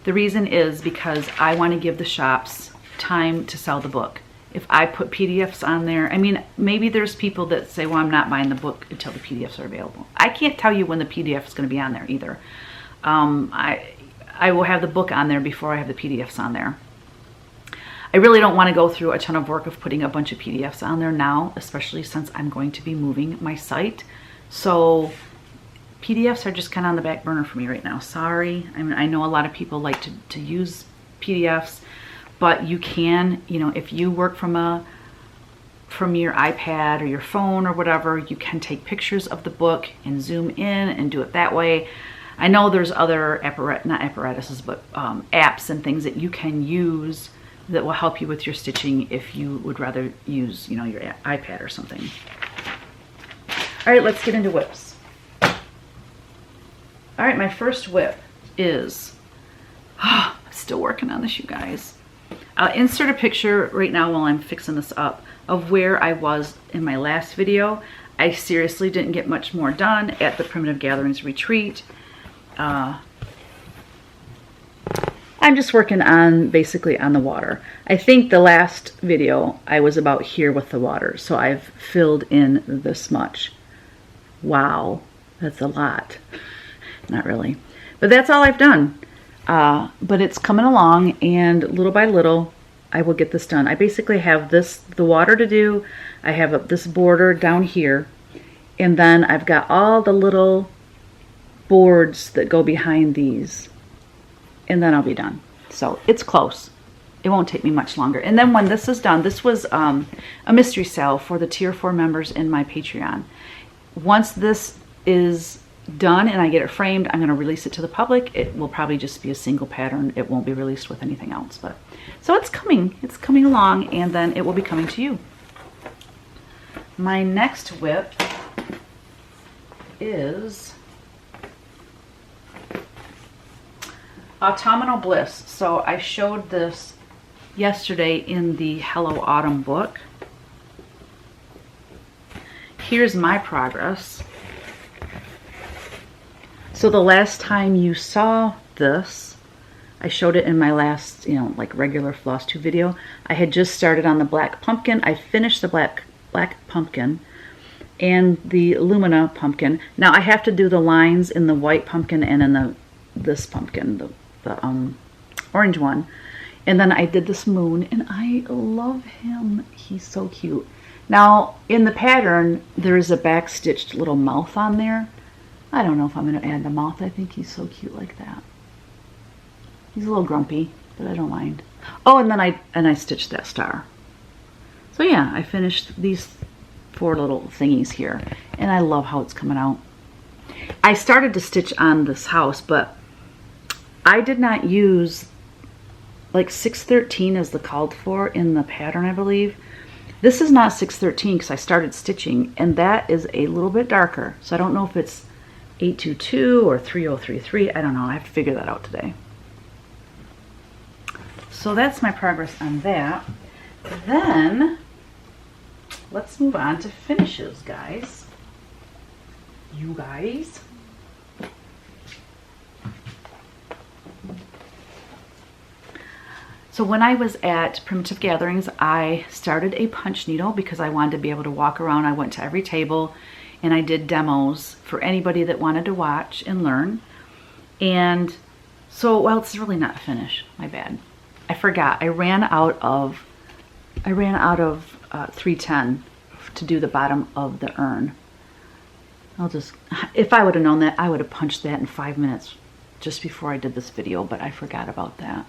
The reason is because I want to give the shops time to sell the book. If I put PDFs on there, I mean, maybe there's people that say, well, I'm not buying the book until the PDFs are available. I can't tell you when the PDF is going to be on there either. I will have the book on there before I have the PDFs on there. I really don't want to go through a ton of work of putting a bunch of PDFs on there now, especially since I'm going to be moving my site. So PDFs are just kind of on the back burner for me right now. Sorry. I mean, I know a lot of people like to use PDFs. But you can, you know, if you work from your iPad or your phone or whatever, you can take pictures of the book and zoom in and do it that way. I know there's other apps and things that you can use that will help you with your stitching if you would rather use, you know, your iPad or something. All right, let's get into whips. All right, my first whip is, I'm still working on this, you guys. I'll insert a picture right now while I'm fixing this up of where I was in my last video. I seriously didn't get much more done at the Primitive Gatherings retreat. I'm just working on basically on the water. I think the last video I was about here with the water, so I've filled in this much. Wow, that's a lot. Not really, but that's all I've done. But it's coming along, and little by little I will get this done. I basically have the water to do. I have this border down here, and then I've got all the little boards that go behind these, and then I'll be done. So it's close. It won't take me much longer. And then when this is done, this was a mystery sale for the Tier 4 members in my Patreon. Once this is done and I get it framed, I'm going to release it to the public. It will probably just be a single pattern. It won't be released with anything else. But so it's coming along, and then it will be coming to you. My next whip is Autumnal Bliss. So I showed this yesterday in the Hello Autumn book. Here's my progress. So the last time you saw this, I showed it in my last, you know, like regular Flosstube video. I had just started on the black pumpkin. I finished the black pumpkin and the Lumina pumpkin. Now I have to do the lines in the white pumpkin and in this pumpkin, the orange one. And then I did this moon, and I love him. He's so cute. Now in the pattern, there is a back stitched little mouth on there. I don't know if I'm going to add the mouth. I think he's so cute like that. He's a little grumpy, but I don't mind. Oh, and then I stitched that star. So yeah, I finished these 4 little thingies here, and I love how it's coming out. I started to stitch on this house, but I did not use like 613 as the called for in the pattern, I believe. This is not 613 because I started stitching, and that is a little bit darker. So I don't know if it's 822 or 3033. I don't know. I have to figure that out today. So that's my progress on that. Then let's move on to finishes, guys. You guys. So when I was at Primitive Gatherings, I started a punch needle because I wanted to be able to walk around. I went to every table and I did demos for anybody that wanted to watch and learn. And so, well, it's really not finished. My bad. I forgot. I ran out of 310 to do the bottom of the urn. If I would have known that, I would have punched that in 5 minutes just before I did this video, but I forgot about that.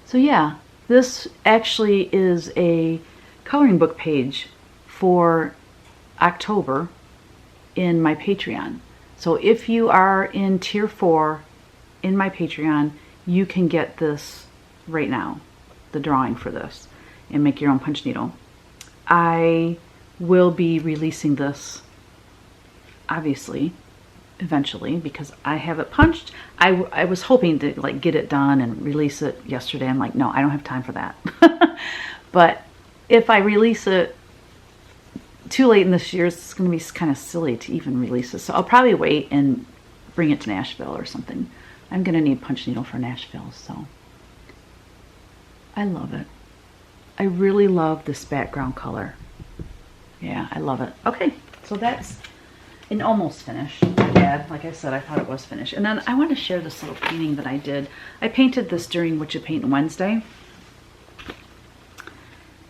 So yeah, this actually is a coloring book page for October in my Patreon. So if you are in Tier 4 in my Patreon, you can get this right now, the drawing for this. and make your own punch needle. I will be releasing this, obviously, eventually, because I have it punched. I was hoping to like get it done and release it yesterday. I'm like, no, I don't have time for that. But if I release it too late in this year, it's going to be kind of silly to even release it. So I'll probably wait and bring it to Nashville or something. I'm going to need punch needle for Nashville, so I love it. I really love this background color. Yeah, I love it. Okay, so that's an almost finish. Yeah, like I said, I thought it was finished. And then I want to share this little painting that I did. I painted this during What You Paint Wednesday.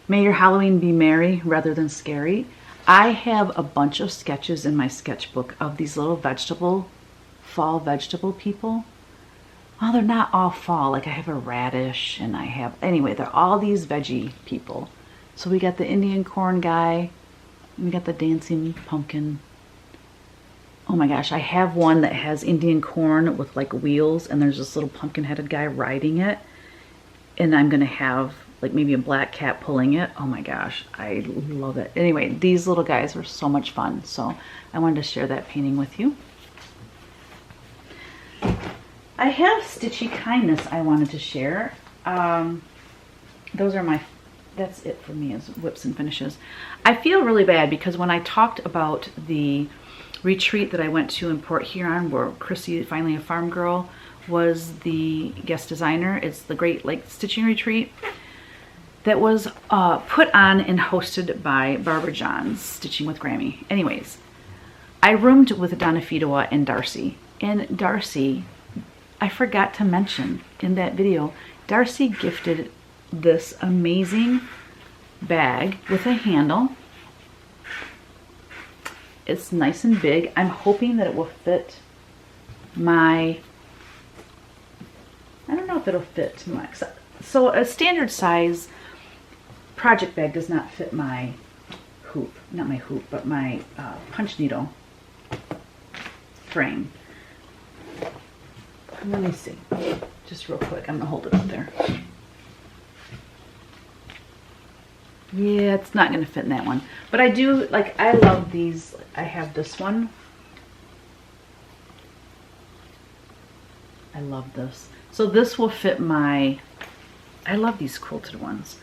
May your Halloween be merry rather than scary. I have a bunch of sketches in my sketchbook of these little fall vegetable people. Oh, they're not all fall. Like I have a radish and I have, anyway, they're all these veggie people. So we got the Indian corn guy, and we got the dancing pumpkin. Oh my gosh, I have one that has Indian corn with like wheels, and there's this little pumpkin headed guy riding it. And I'm gonna have like maybe a black cat pulling it. Oh my gosh, I love it. Anyway, these little guys were so much fun. So I wanted to share that painting with you. I have Stitchy Kindness I wanted to share. Those are that's it for me as whips and finishes. I feel really bad because when I talked about the retreat that I went to in Port Huron, where Chrissy, finally a farm girl, was the guest designer. It's the Great Lake Stitching Retreat that was put on and hosted by Barbara John's Stitching with Grammy. Anyways, I roomed with Donna Fedowa and Darcy. And Darcy, I forgot to mention in that video, Darcy gifted this amazing bag with a handle. It's nice and big. I'm hoping that it will fit my, I don't know if it'll fit my, so a standard size project bag does not fit my hoop, not my hoop, but my punch needle frame. Let me see, just real quick. I'm gonna hold it up there. Yeah, it's not gonna fit in that one, but I do, like, I love these. I have this one. I love this. So this will fit my, I love these quilted ones.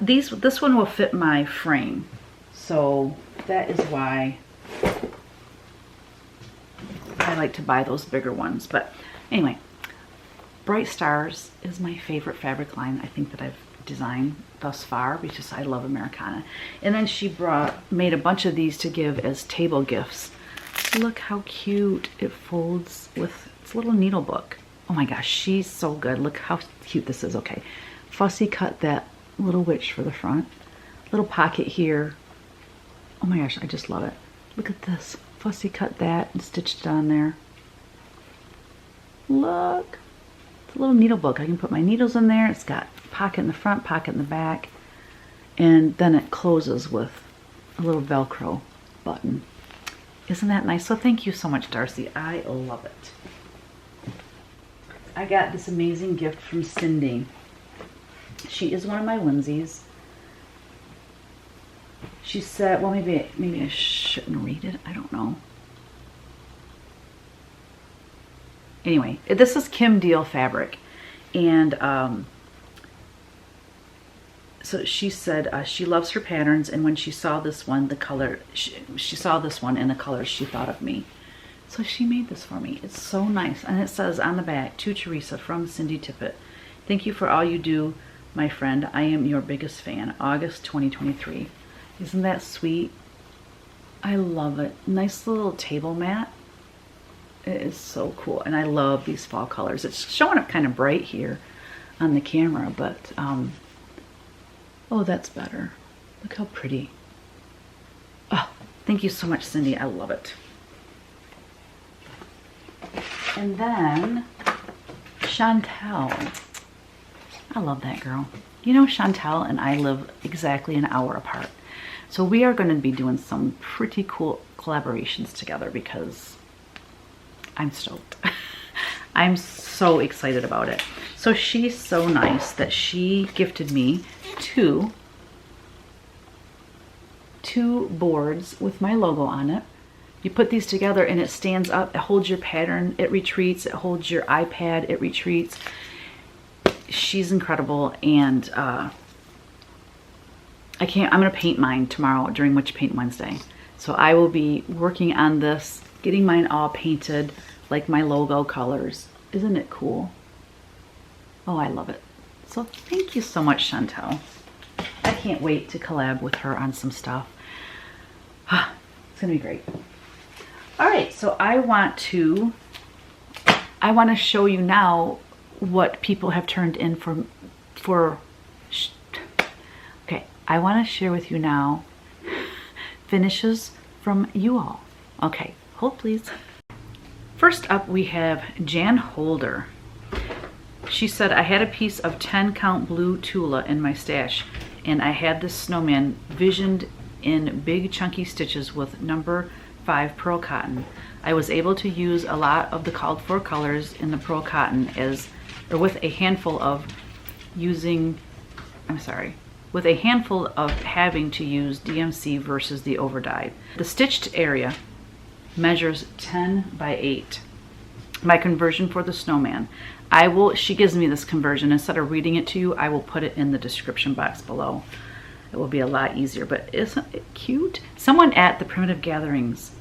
This one will fit my frame. So that is why I like to buy those bigger ones. But anyway, Bright Stars is my favorite fabric line I think that I've designed thus far, because I love Americana. And then she made a bunch of these to give as table gifts. Look how cute it folds with its little needle book. Oh my gosh, she's so good. Look how cute this is. Okay, fussy cut that little witch for the front. Little pocket here. Oh my gosh, I just love it. Look at this. Fussy cut that and stitched it on there. Look. It's a little needle book. I can put my needles in there. It's got pocket in the front, pocket in the back. And then it closes with a little Velcro button. Isn't that nice? So thank you so much, Darcy. I love it. I got this amazing gift from Cindy. She is one of my whimsies. She said, well, maybe I shouldn't read it. I don't know. Anyway, this is Kim Deal fabric. And so she said she loves her patterns, and when she saw this one, the color, she saw this one and the colors, she thought of me. So she made this for me. It's so nice. And it says on the back, to Teresa from Cindy Tippett. Thank you for all you do, my friend. I am your biggest fan. August 2023. Isn't that sweet? I love it. Nice little table mat. It is so cool. And I love these fall colors. It's showing up kind of bright here on the camera, but oh, that's better. Look how pretty. Oh, thank you so much, Cindy. I love it. And then Chantelle. I love that girl. You know, Chantelle and I live exactly an hour apart. So we are going to be doing some pretty cool collaborations together because I'm stoked. I'm so excited about it. So she's so nice that she gifted me two boards with my logo on it. You put these together and it stands up, it holds your pattern, it retreats, it holds your iPad, it retreats. She's incredible, and I'm gonna paint mine tomorrow during Witch Paint Wednesday. So I will be working on this, getting mine all painted like my logo colors. Isn't it cool? Oh, I love it. So thank you so much, Chantelle. I can't wait to collab with her on some stuff. It's gonna be great. All right, so I want to show you now what people have turned in okay, I want to share with you now finishes from you all. Okay, hold please. First up, we have Jan Holder. She said, I had a piece of 10 count blue Tula in my stash, and I had this snowman visioned in big chunky stitches with number 5 pearl cotton. I was able to use a lot of the called for colors in the pearl cotton with a handful of having to use DMC versus the overdyed. The stitched area measures 10 by 8. My conversion for the snowman. She gives me this conversion. Instead of reading it to you, I will put it in the description box below. It will be a lot easier, but isn't it cute? Someone at the Primitive Gatherings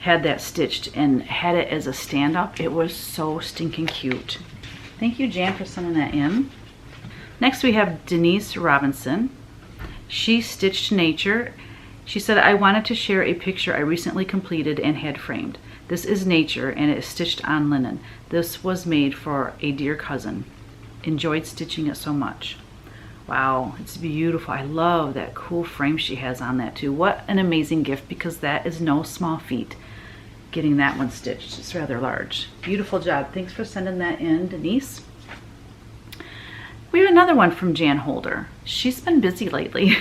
had that stitched and had it as a stand-up. It was so stinking cute. Thank you, Jan, for sending that in. Next we have Denise Robinson. She stitched nature. She said, I wanted to share a picture I recently completed and had framed. This is nature and it is stitched on linen. This was made for a dear cousin. Enjoyed stitching it so much. Wow, it's beautiful. I love that cool frame she has on that too. What an amazing gift, because that is no small feat. Getting that one stitched, it's rather large. Beautiful job. Thanks for sending that in, Denise. We have another one from Jan Holder. She's been busy lately.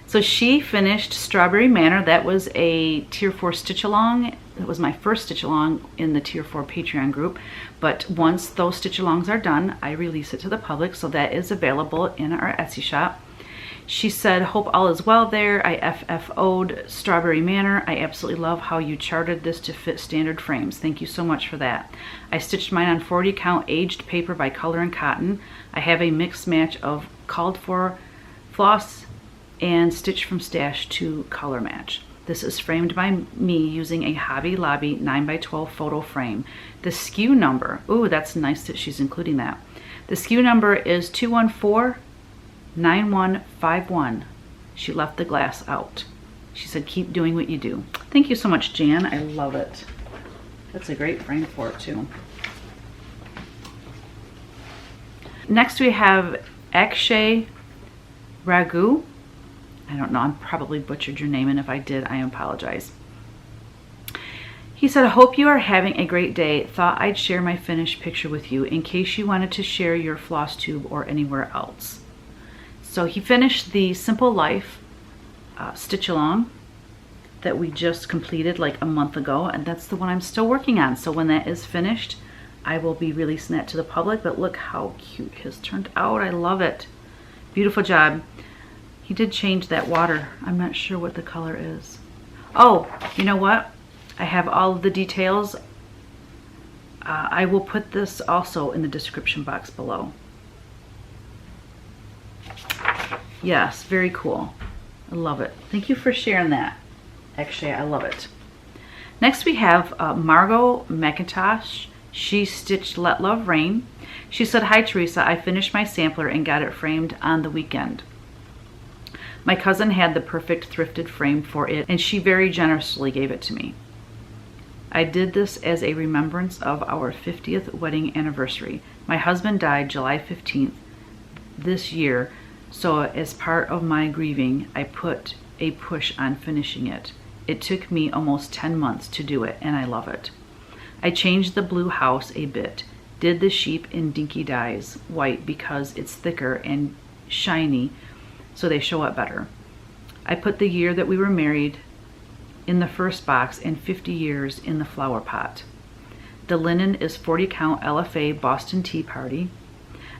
So she finished Strawberry Manor. That was a Tier 4 stitch along. It was my first stitch along in the Tier 4 Patreon group. But once those stitch alongs are done, I release it to the public. So that is available in our Etsy shop. She said, hope all is well there. I FFO'd Strawberry Manor. I absolutely love how you charted this to fit standard frames. Thank you so much for that. I stitched mine on 40 count aged paper by Color and Cotton. I have a mixed match of called for floss and stitch from stash to color match. This is framed by me using a Hobby Lobby 9x12 photo frame. The SKU number, ooh, that's nice that she's including that. The SKU number is 214-9151. She left the glass out. She said, keep doing what you do. Thank you so much, Jan. I love it. That's a great frame for it too. Next we have Akshay Ragu. I don't know, I probably butchered your name, and if I did, I apologize. He said, I hope you are having a great day. Thought I'd share my finished picture with you in case you wanted to share your Flosstube or anywhere else. So he finished the Simple Life stitch along that we just completed like a month ago, and that's the one I'm still working on. So when that is finished, I will be releasing that to the public. But look how cute his turned out. I love it. Beautiful job. He did change that water. I'm not sure what the color is. Oh, you know what? I have all of the details. I will put this also in the description box below. Yes, very cool. I love it. Thank you for sharing that. Actually, I love it. Next we have Margot McIntosh. She stitched Let Love Rain. She said, hi Teresa, I finished my sampler and got it framed on the weekend. My cousin had the perfect thrifted frame for it, and she very generously gave it to me. I did this as a remembrance of our 50th wedding anniversary. My husband died July 15th this year, so as part of my grieving, I put a push on finishing it. It took me almost 10 months to do it, and I love it. I changed the blue house a bit, did the sheep in dinky dyes, white because it's thicker and shiny, so they show up better. I put the year that we were married in the first box and 50 years in the flower pot. The linen is 40 count LFA Boston Tea Party.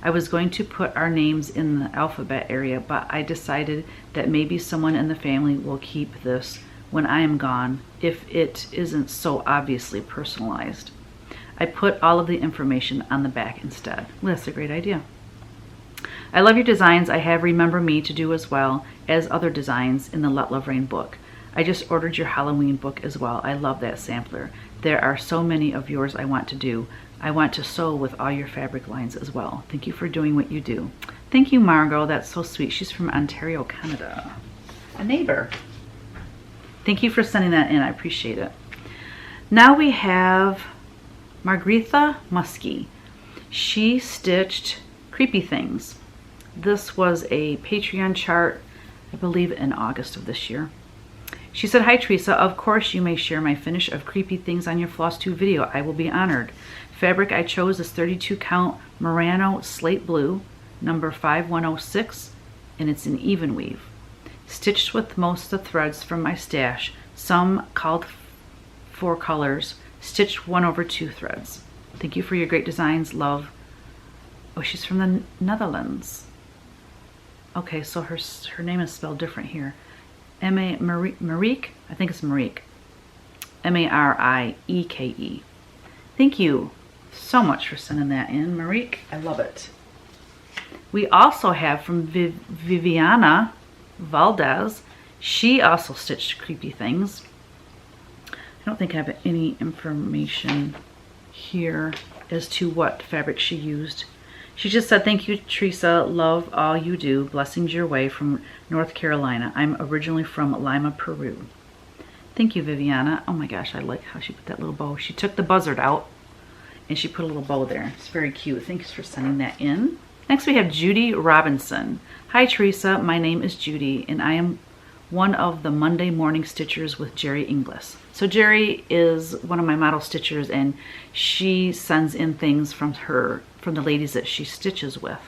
I was going to put our names in the alphabet area, but I decided that maybe someone in the family will keep this when I am gone if it isn't so obviously personalized. I put all of the information on the back instead. Well, that's a great idea. I love your designs. I have Remember Me to do as well as other designs in the Let Love Rain book. I just ordered your Halloween book as well. I love that sampler. There are so many of yours I want to do. I want to sew with all your fabric lines as well. Thank you for doing what you do. Thank you, Margot. That's so sweet. She's from Ontario, Canada. A neighbor. Thank you for sending that in. I appreciate it. Now we have Margretha Muskie. She stitched Creepy Things. This was a Patreon chart, I believe in August of this year. She said, "Hi Teresa, of course you may share my finish of Creepy Things on your Flosstube video. I will be honored. Fabric I chose is 32 count Murano Slate Blue, number 5106, and it's an even weave. Stitched with most of the threads from my stash, some called for colors, stitched 1/2 threads. Thank you for your great designs, love." Oh, she's from the Netherlands. Okay, so her name is spelled different here. Marieke, I think it's Marieke. Marieke. Thank you so much for sending that in, Marieke. I love it. We also have from Viviana Valdez. She also stitched Creepy Things. I don't think I have any information here as to what fabric she used. She just said, "Thank you, Teresa. Love all you do. Blessings your way from North Carolina. I'm originally from Lima, Peru." Thank you, Viviana. Oh my gosh, I like how she put that little bow. She took the buzzard out and she put a little bow there. It's very cute. Thanks for sending that in. Next we have Judy Robinson. "Hi, Teresa. My name is Judy and I am one of the Monday morning stitchers with Jerry Inglis." So Jerry is one of my model stitchers and she sends in things from the ladies that she stitches with.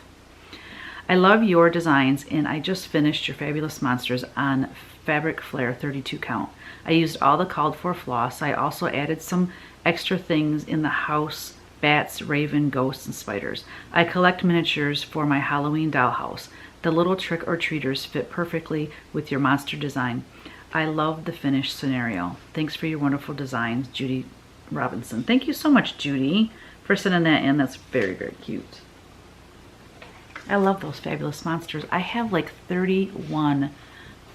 "I love your designs and I just finished your Fabulous Monsters on Fabric Flare 32 count. I used all the called for floss. I also added some extra things in the house: bats, raven, ghosts, and spiders. I collect miniatures for my Halloween dollhouse. The little trick-or-treaters fit perfectly with your monster design. I love the finished scenario. Thanks for your wonderful designs, Judy Robinson." Thank you so much, Judy, for sending that in. That's very, very cute. I love those Fabulous Monsters. I have like 31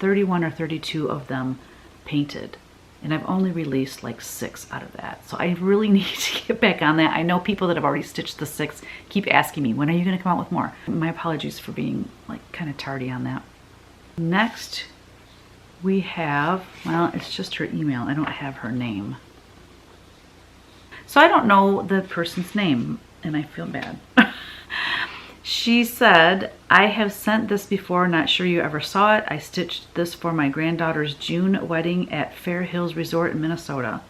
or 32 of them painted. And I've only released like 6 out of that. So I really need to get back on that. I know people that have already stitched the 6 keep asking me, when are you going to come out with more? My apologies for being like kind of tardy on that. Next we have, well, it's just her email. I don't have her name. So I don't know the person's name and I feel bad. She said, "I have sent this before, not sure you ever saw it. I stitched this for my granddaughter's June wedding at Fair Hills Resort in Minnesota."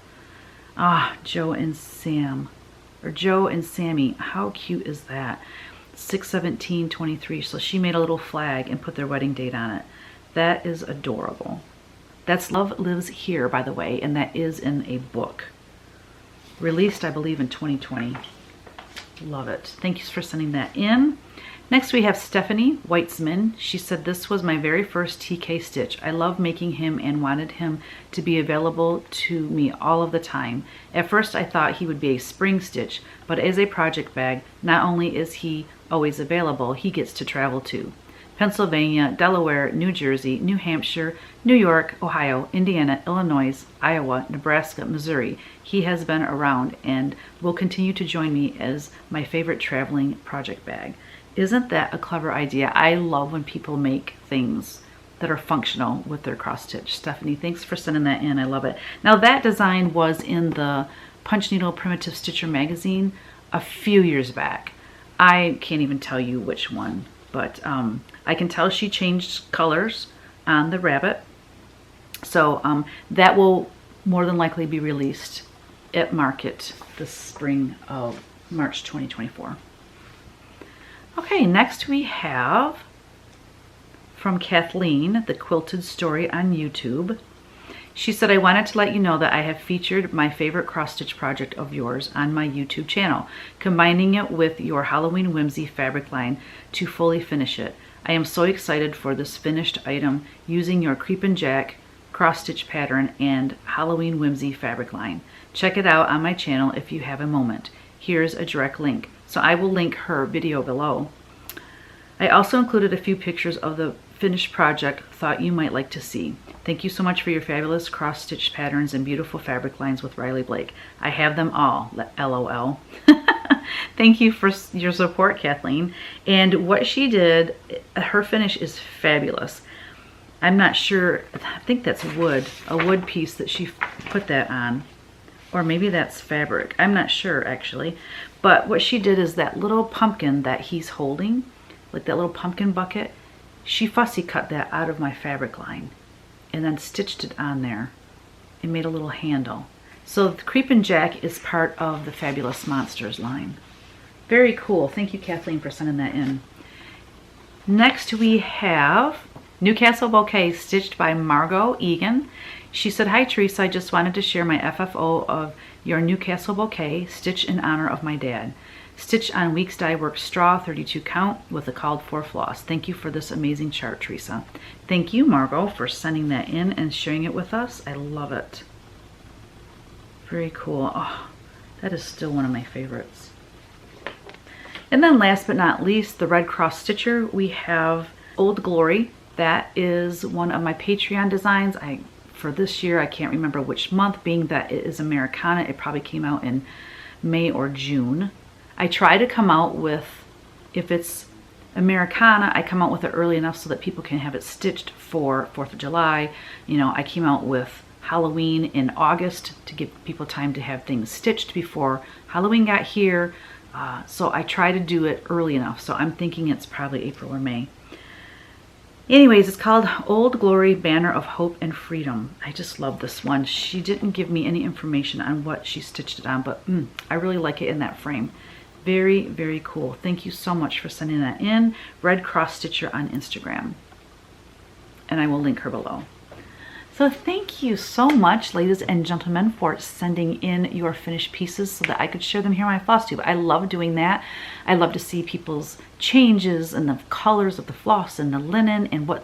Ah, Joe and Sammy. How cute is that? 6/17/23. So she made a little flag and put their wedding date on it. That is adorable. That's Love Lives Here, by the way, and that is in a book. Released, I believe, in 2020. Love it. Thank you for sending that in. Next we have Stephanie Weitzman. She said, "This was my very first TK stitch. I love making him and wanted him to be available to me all of the time. At first I thought he would be a spring stitch, but as a project bag, not only is he always available, he gets to travel too. Pennsylvania, Delaware, New Jersey, New Hampshire, New York, Ohio, Indiana, Illinois, Iowa, Nebraska, Missouri. He has been around and will continue to join me as my favorite traveling project bag." Isn't that a clever idea? I love when people make things that are functional with their cross stitch. Stephanie, thanks for sending that in. I love it. Now that design was in the Punch Needle Primitive Stitcher magazine a few years back. I can't even tell you which one, but I can tell she changed colors on the rabbit. So that will more than likely be released at market this spring of March 2024. Okay, next we have from Kathleen, The Quilted Story on YouTube. She said, I wanted to let you know that I have featured my favorite cross-stitch project of yours on my YouTube channel, combining it with your Halloween Whimsy fabric line to fully finish it. I am so excited for this finished item using your Creepin' Jack cross-stitch pattern and Halloween Whimsy fabric line. Check it out on my channel if you have a moment. Here's a direct link. So I will link her video below. I also included a few pictures of the finished project thought you might like to see. Thank you so much for your fabulous cross-stitch patterns and beautiful fabric lines with Riley Blake. I have them all, LOL. Thank you for your support, Kathleen. And what she did, her finish is fabulous. I'm not sure, I think that's wood, a wood piece that she put that on. Or maybe that's fabric. I'm not sure, actually. But what she did is that little pumpkin that he's holding, like that little pumpkin bucket, she fussy cut that out of my fabric line and then stitched it on there and made a little handle. So the Creepin' Jack is part of the Fabulous Monsters line. Very cool. Thank you, Kathleen, for sending that in. Next we have Newcastle Bouquet stitched by Margot Egan. She said, hi Teresa, I just wanted to share my FFO of your Newcastle Bouquet stitched in honor of my dad. Stitched on Weeks Dye Works straw, 32 count, with a called for floss. Thank you for this amazing chart, Teresa. Thank you, Margot, for sending that in and sharing it with us. I love it. Very cool. Oh, that is still one of my favorites. And then last but not least, the Red Cross Stitcher. We have Old Glory. That is one of my Patreon designs. For this year, I can't remember which month, being that it is Americana. It probably came out in May or June. I try to come out with, if it's Americana, I come out with it early enough so that people can have it stitched for 4th of July. You know, I came out with Halloween in August to give people time to have things stitched before Halloween got here. So I try to do it early enough. So I'm thinking it's probably April or May. Anyways, it's called Old Glory Banner of Hope and Freedom. I just love this one. She didn't give me any information on what she stitched it on, but I really like it in that frame. Very, very cool. Thank you so much for sending that in. Red Cross Stitcher on Instagram. And I will link her below. So thank you so much, ladies and gentlemen, for sending in your finished pieces so that I could share them here on my Flosstube. I love doing that. I love to see people's changes and the colors of the floss and the linen and what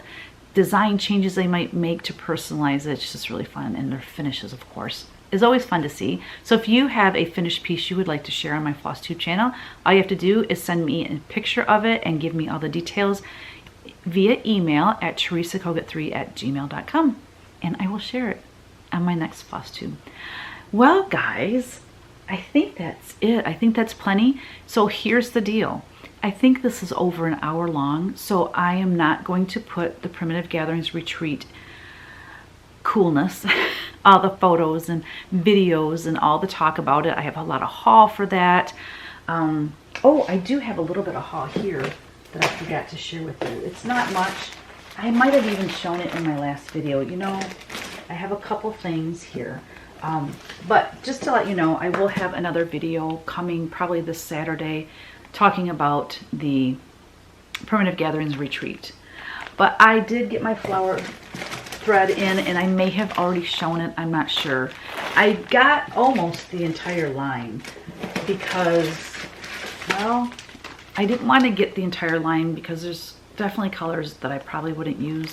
design changes they might make to personalize it. It's just really fun. And their finishes, of course, is always fun to see. So if you have a finished piece you would like to share on my Flosstube channel, all you have to do is send me a picture of it and give me all the details via email at teresakogut3@gmail.com. And I will share it on my next Flosstube. Well, guys, I think that's it. I think that's plenty. So here's the deal. I think this is over an hour long, so I am not going to put the Primitive Gatherings Retreat coolness, all the photos and videos and all the talk about it. I have a lot of haul for that. Oh, I do have a little bit of haul here that I forgot to share with you. It's not much. I might have even shown it in my last video. You know, I have a couple things here. But just to let you know, I will have another video coming probably this Saturday talking about the Primitive Gatherings Retreat. But I did get my flower thread in, and I may have already shown it. I'm not sure. I got almost the entire line because, well, I didn't want to get the entire line because there's definitely colors that I probably wouldn't use,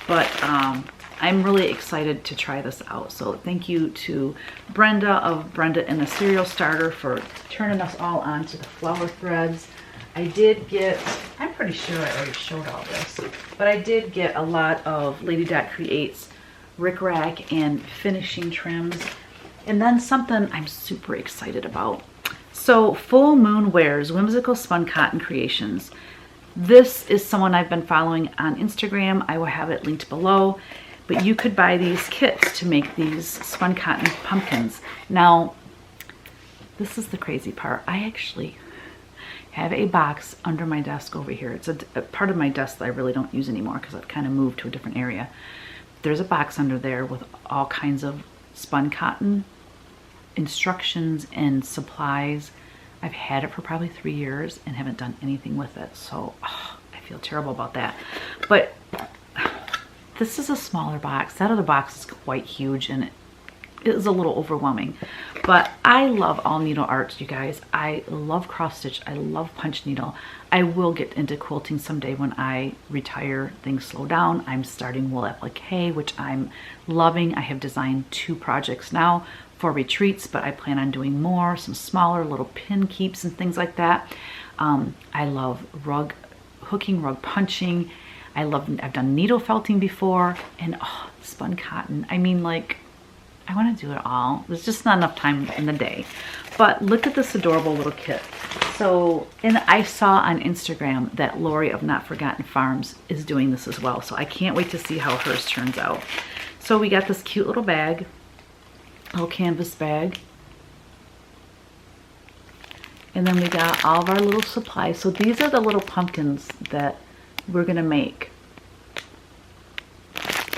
but I'm really excited to try this out. So thank you to Brenda of Brenda and the Cereal Starter for turning us all on to the flower threads. I did get, I'm pretty sure I already showed all this, but I did get a lot of Lady Dot Creates rickrack and finishing trims, and then something I'm super excited about. So Full Moon Wears Whimsical Spun Cotton Creations. This is someone I've been following on Instagram. I will have it linked below. But you could buy these kits to make these spun cotton pumpkins. Now, this is the crazy part. I actually have a box under my desk over here. It's a part of my desk that I really don't use anymore because I've kind of moved to a different area. There's a box under there with all kinds of spun cotton instructions and supplies. I've had it for probably 3 years and haven't done anything with it. So I feel terrible about that. But This is a smaller box. That other box is quite huge and it is a little overwhelming. But I love all needle arts, you guys. I love cross stitch. I love punch needle. I will get into quilting someday when I retire, things slow down. I'm starting wool applique, which I'm loving. I have designed 2 projects now for retreats, but I plan on doing more, some smaller little pin keeps and things like that. I love rug hooking, rug punching. I've done needle felting before, and oh, spun cotton. I mean, like, I want to do it all. There's just not enough time in the day. But look at this adorable little kit. So, and I saw on Instagram that Lori of Not Forgotten Farms is doing this as well. So I can't wait to see how hers turns out. So we got this cute little bag, little canvas bag. And then we got all of our little supplies. So these are the little pumpkins that we're gonna make.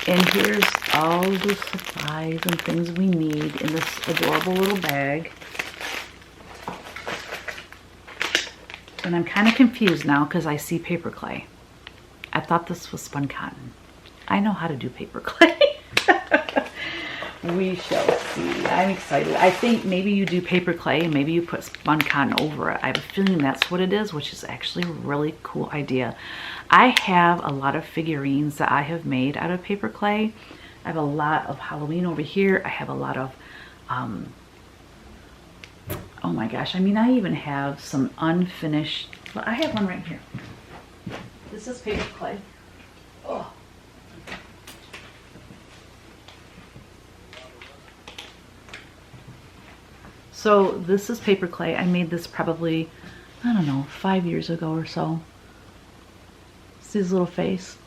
And here's all the supplies and things we need in this adorable little bag. And I'm kind of confused now because I see paper clay. I thought this was spun cotton. I know how to do paper clay. We shall see. I'm excited. I think maybe you do paper clay and maybe you put spun cotton over it. I have a feeling that's what it is, which is actually a really cool idea. I have a lot of figurines that I have made out of paper clay. I have a lot of Halloween over here. I have a lot of, oh my gosh. I mean, I even have some unfinished, well, I have one right here. This is paper clay. Oh. So this is paper clay. I made this probably, I don't know, 5 years ago or so. See his little face?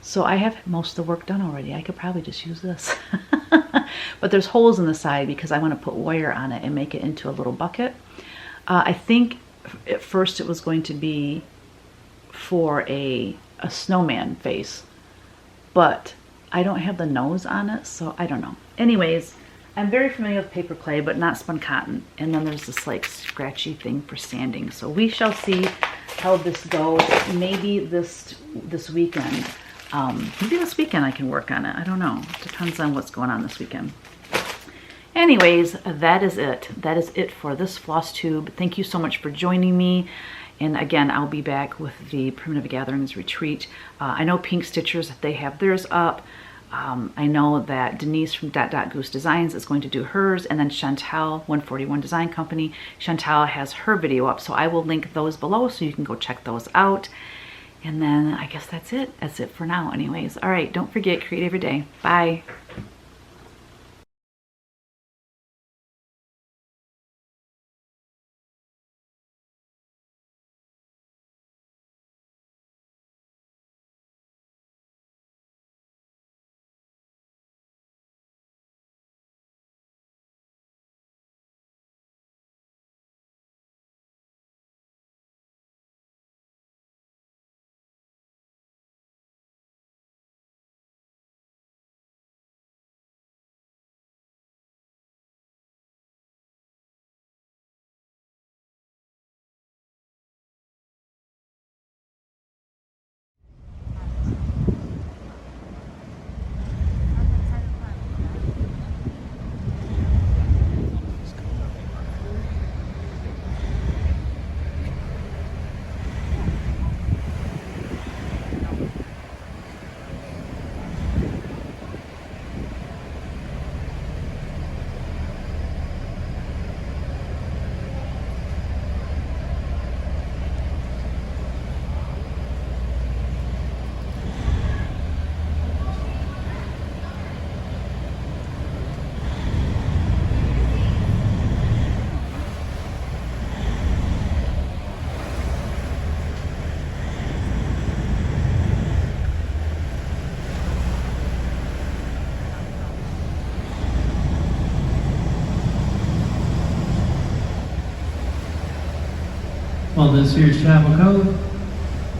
So I have most of the work done already. I could probably just use this. But there's holes in the side because I want to put wire on it and make it into a little bucket. I think at first it was going to be for a snowman face, but I don't have the nose on it, so I don't know. Anyways, I'm very familiar with paper clay, but not spun cotton. And then there's this like scratchy thing for sanding. So we shall see how this goes. Maybe this weekend. Maybe this weekend I can work on it. I don't know. It depends on what's going on this weekend. Anyways, that is it. That is it for this floss tube. Thank you so much for joining me. And again, I'll be back with the Primitive Gatherings retreat. I know Pink Stitchers, they have theirs up. I know that Denise from Goose Designs is going to do hers, and then Chantelle, 141 Design Company, Chantelle has her video up, so I will link those below so you can go check those out. And then I guess that's it. That's it for now anyways. All right, don't forget, create every day. Bye. Well, this here's Chapel Cove.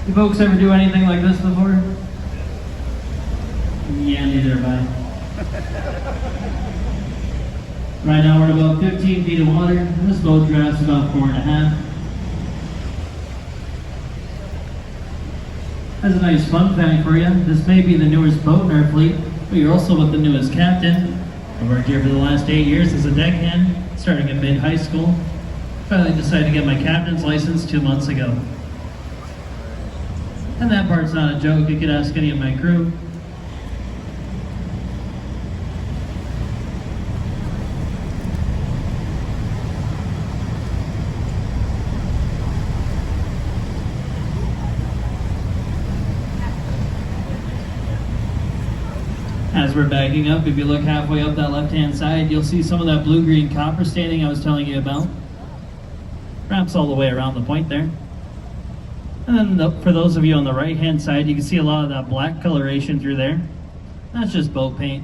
You folks ever do anything like this before? Yeah, neither have I. Right now we're at about 15 feet of water. This boat draft's about 4.5. As a nice fun fact for you, this may be the newest boat in our fleet, but you're also with the newest captain. I worked here for the last 8 years as a deckhand, starting in mid-high school. Finally decided to get my captain's license 2 months ago. And that part's not a joke, you could ask any of my crew. As we're backing up, if you look halfway up that left-hand side, you'll see some of that blue-green copper staining I was telling you about. Wraps all the way around the point there. And then for those of you on the right-hand side, you can see a lot of that black coloration through there. That's just boat paint.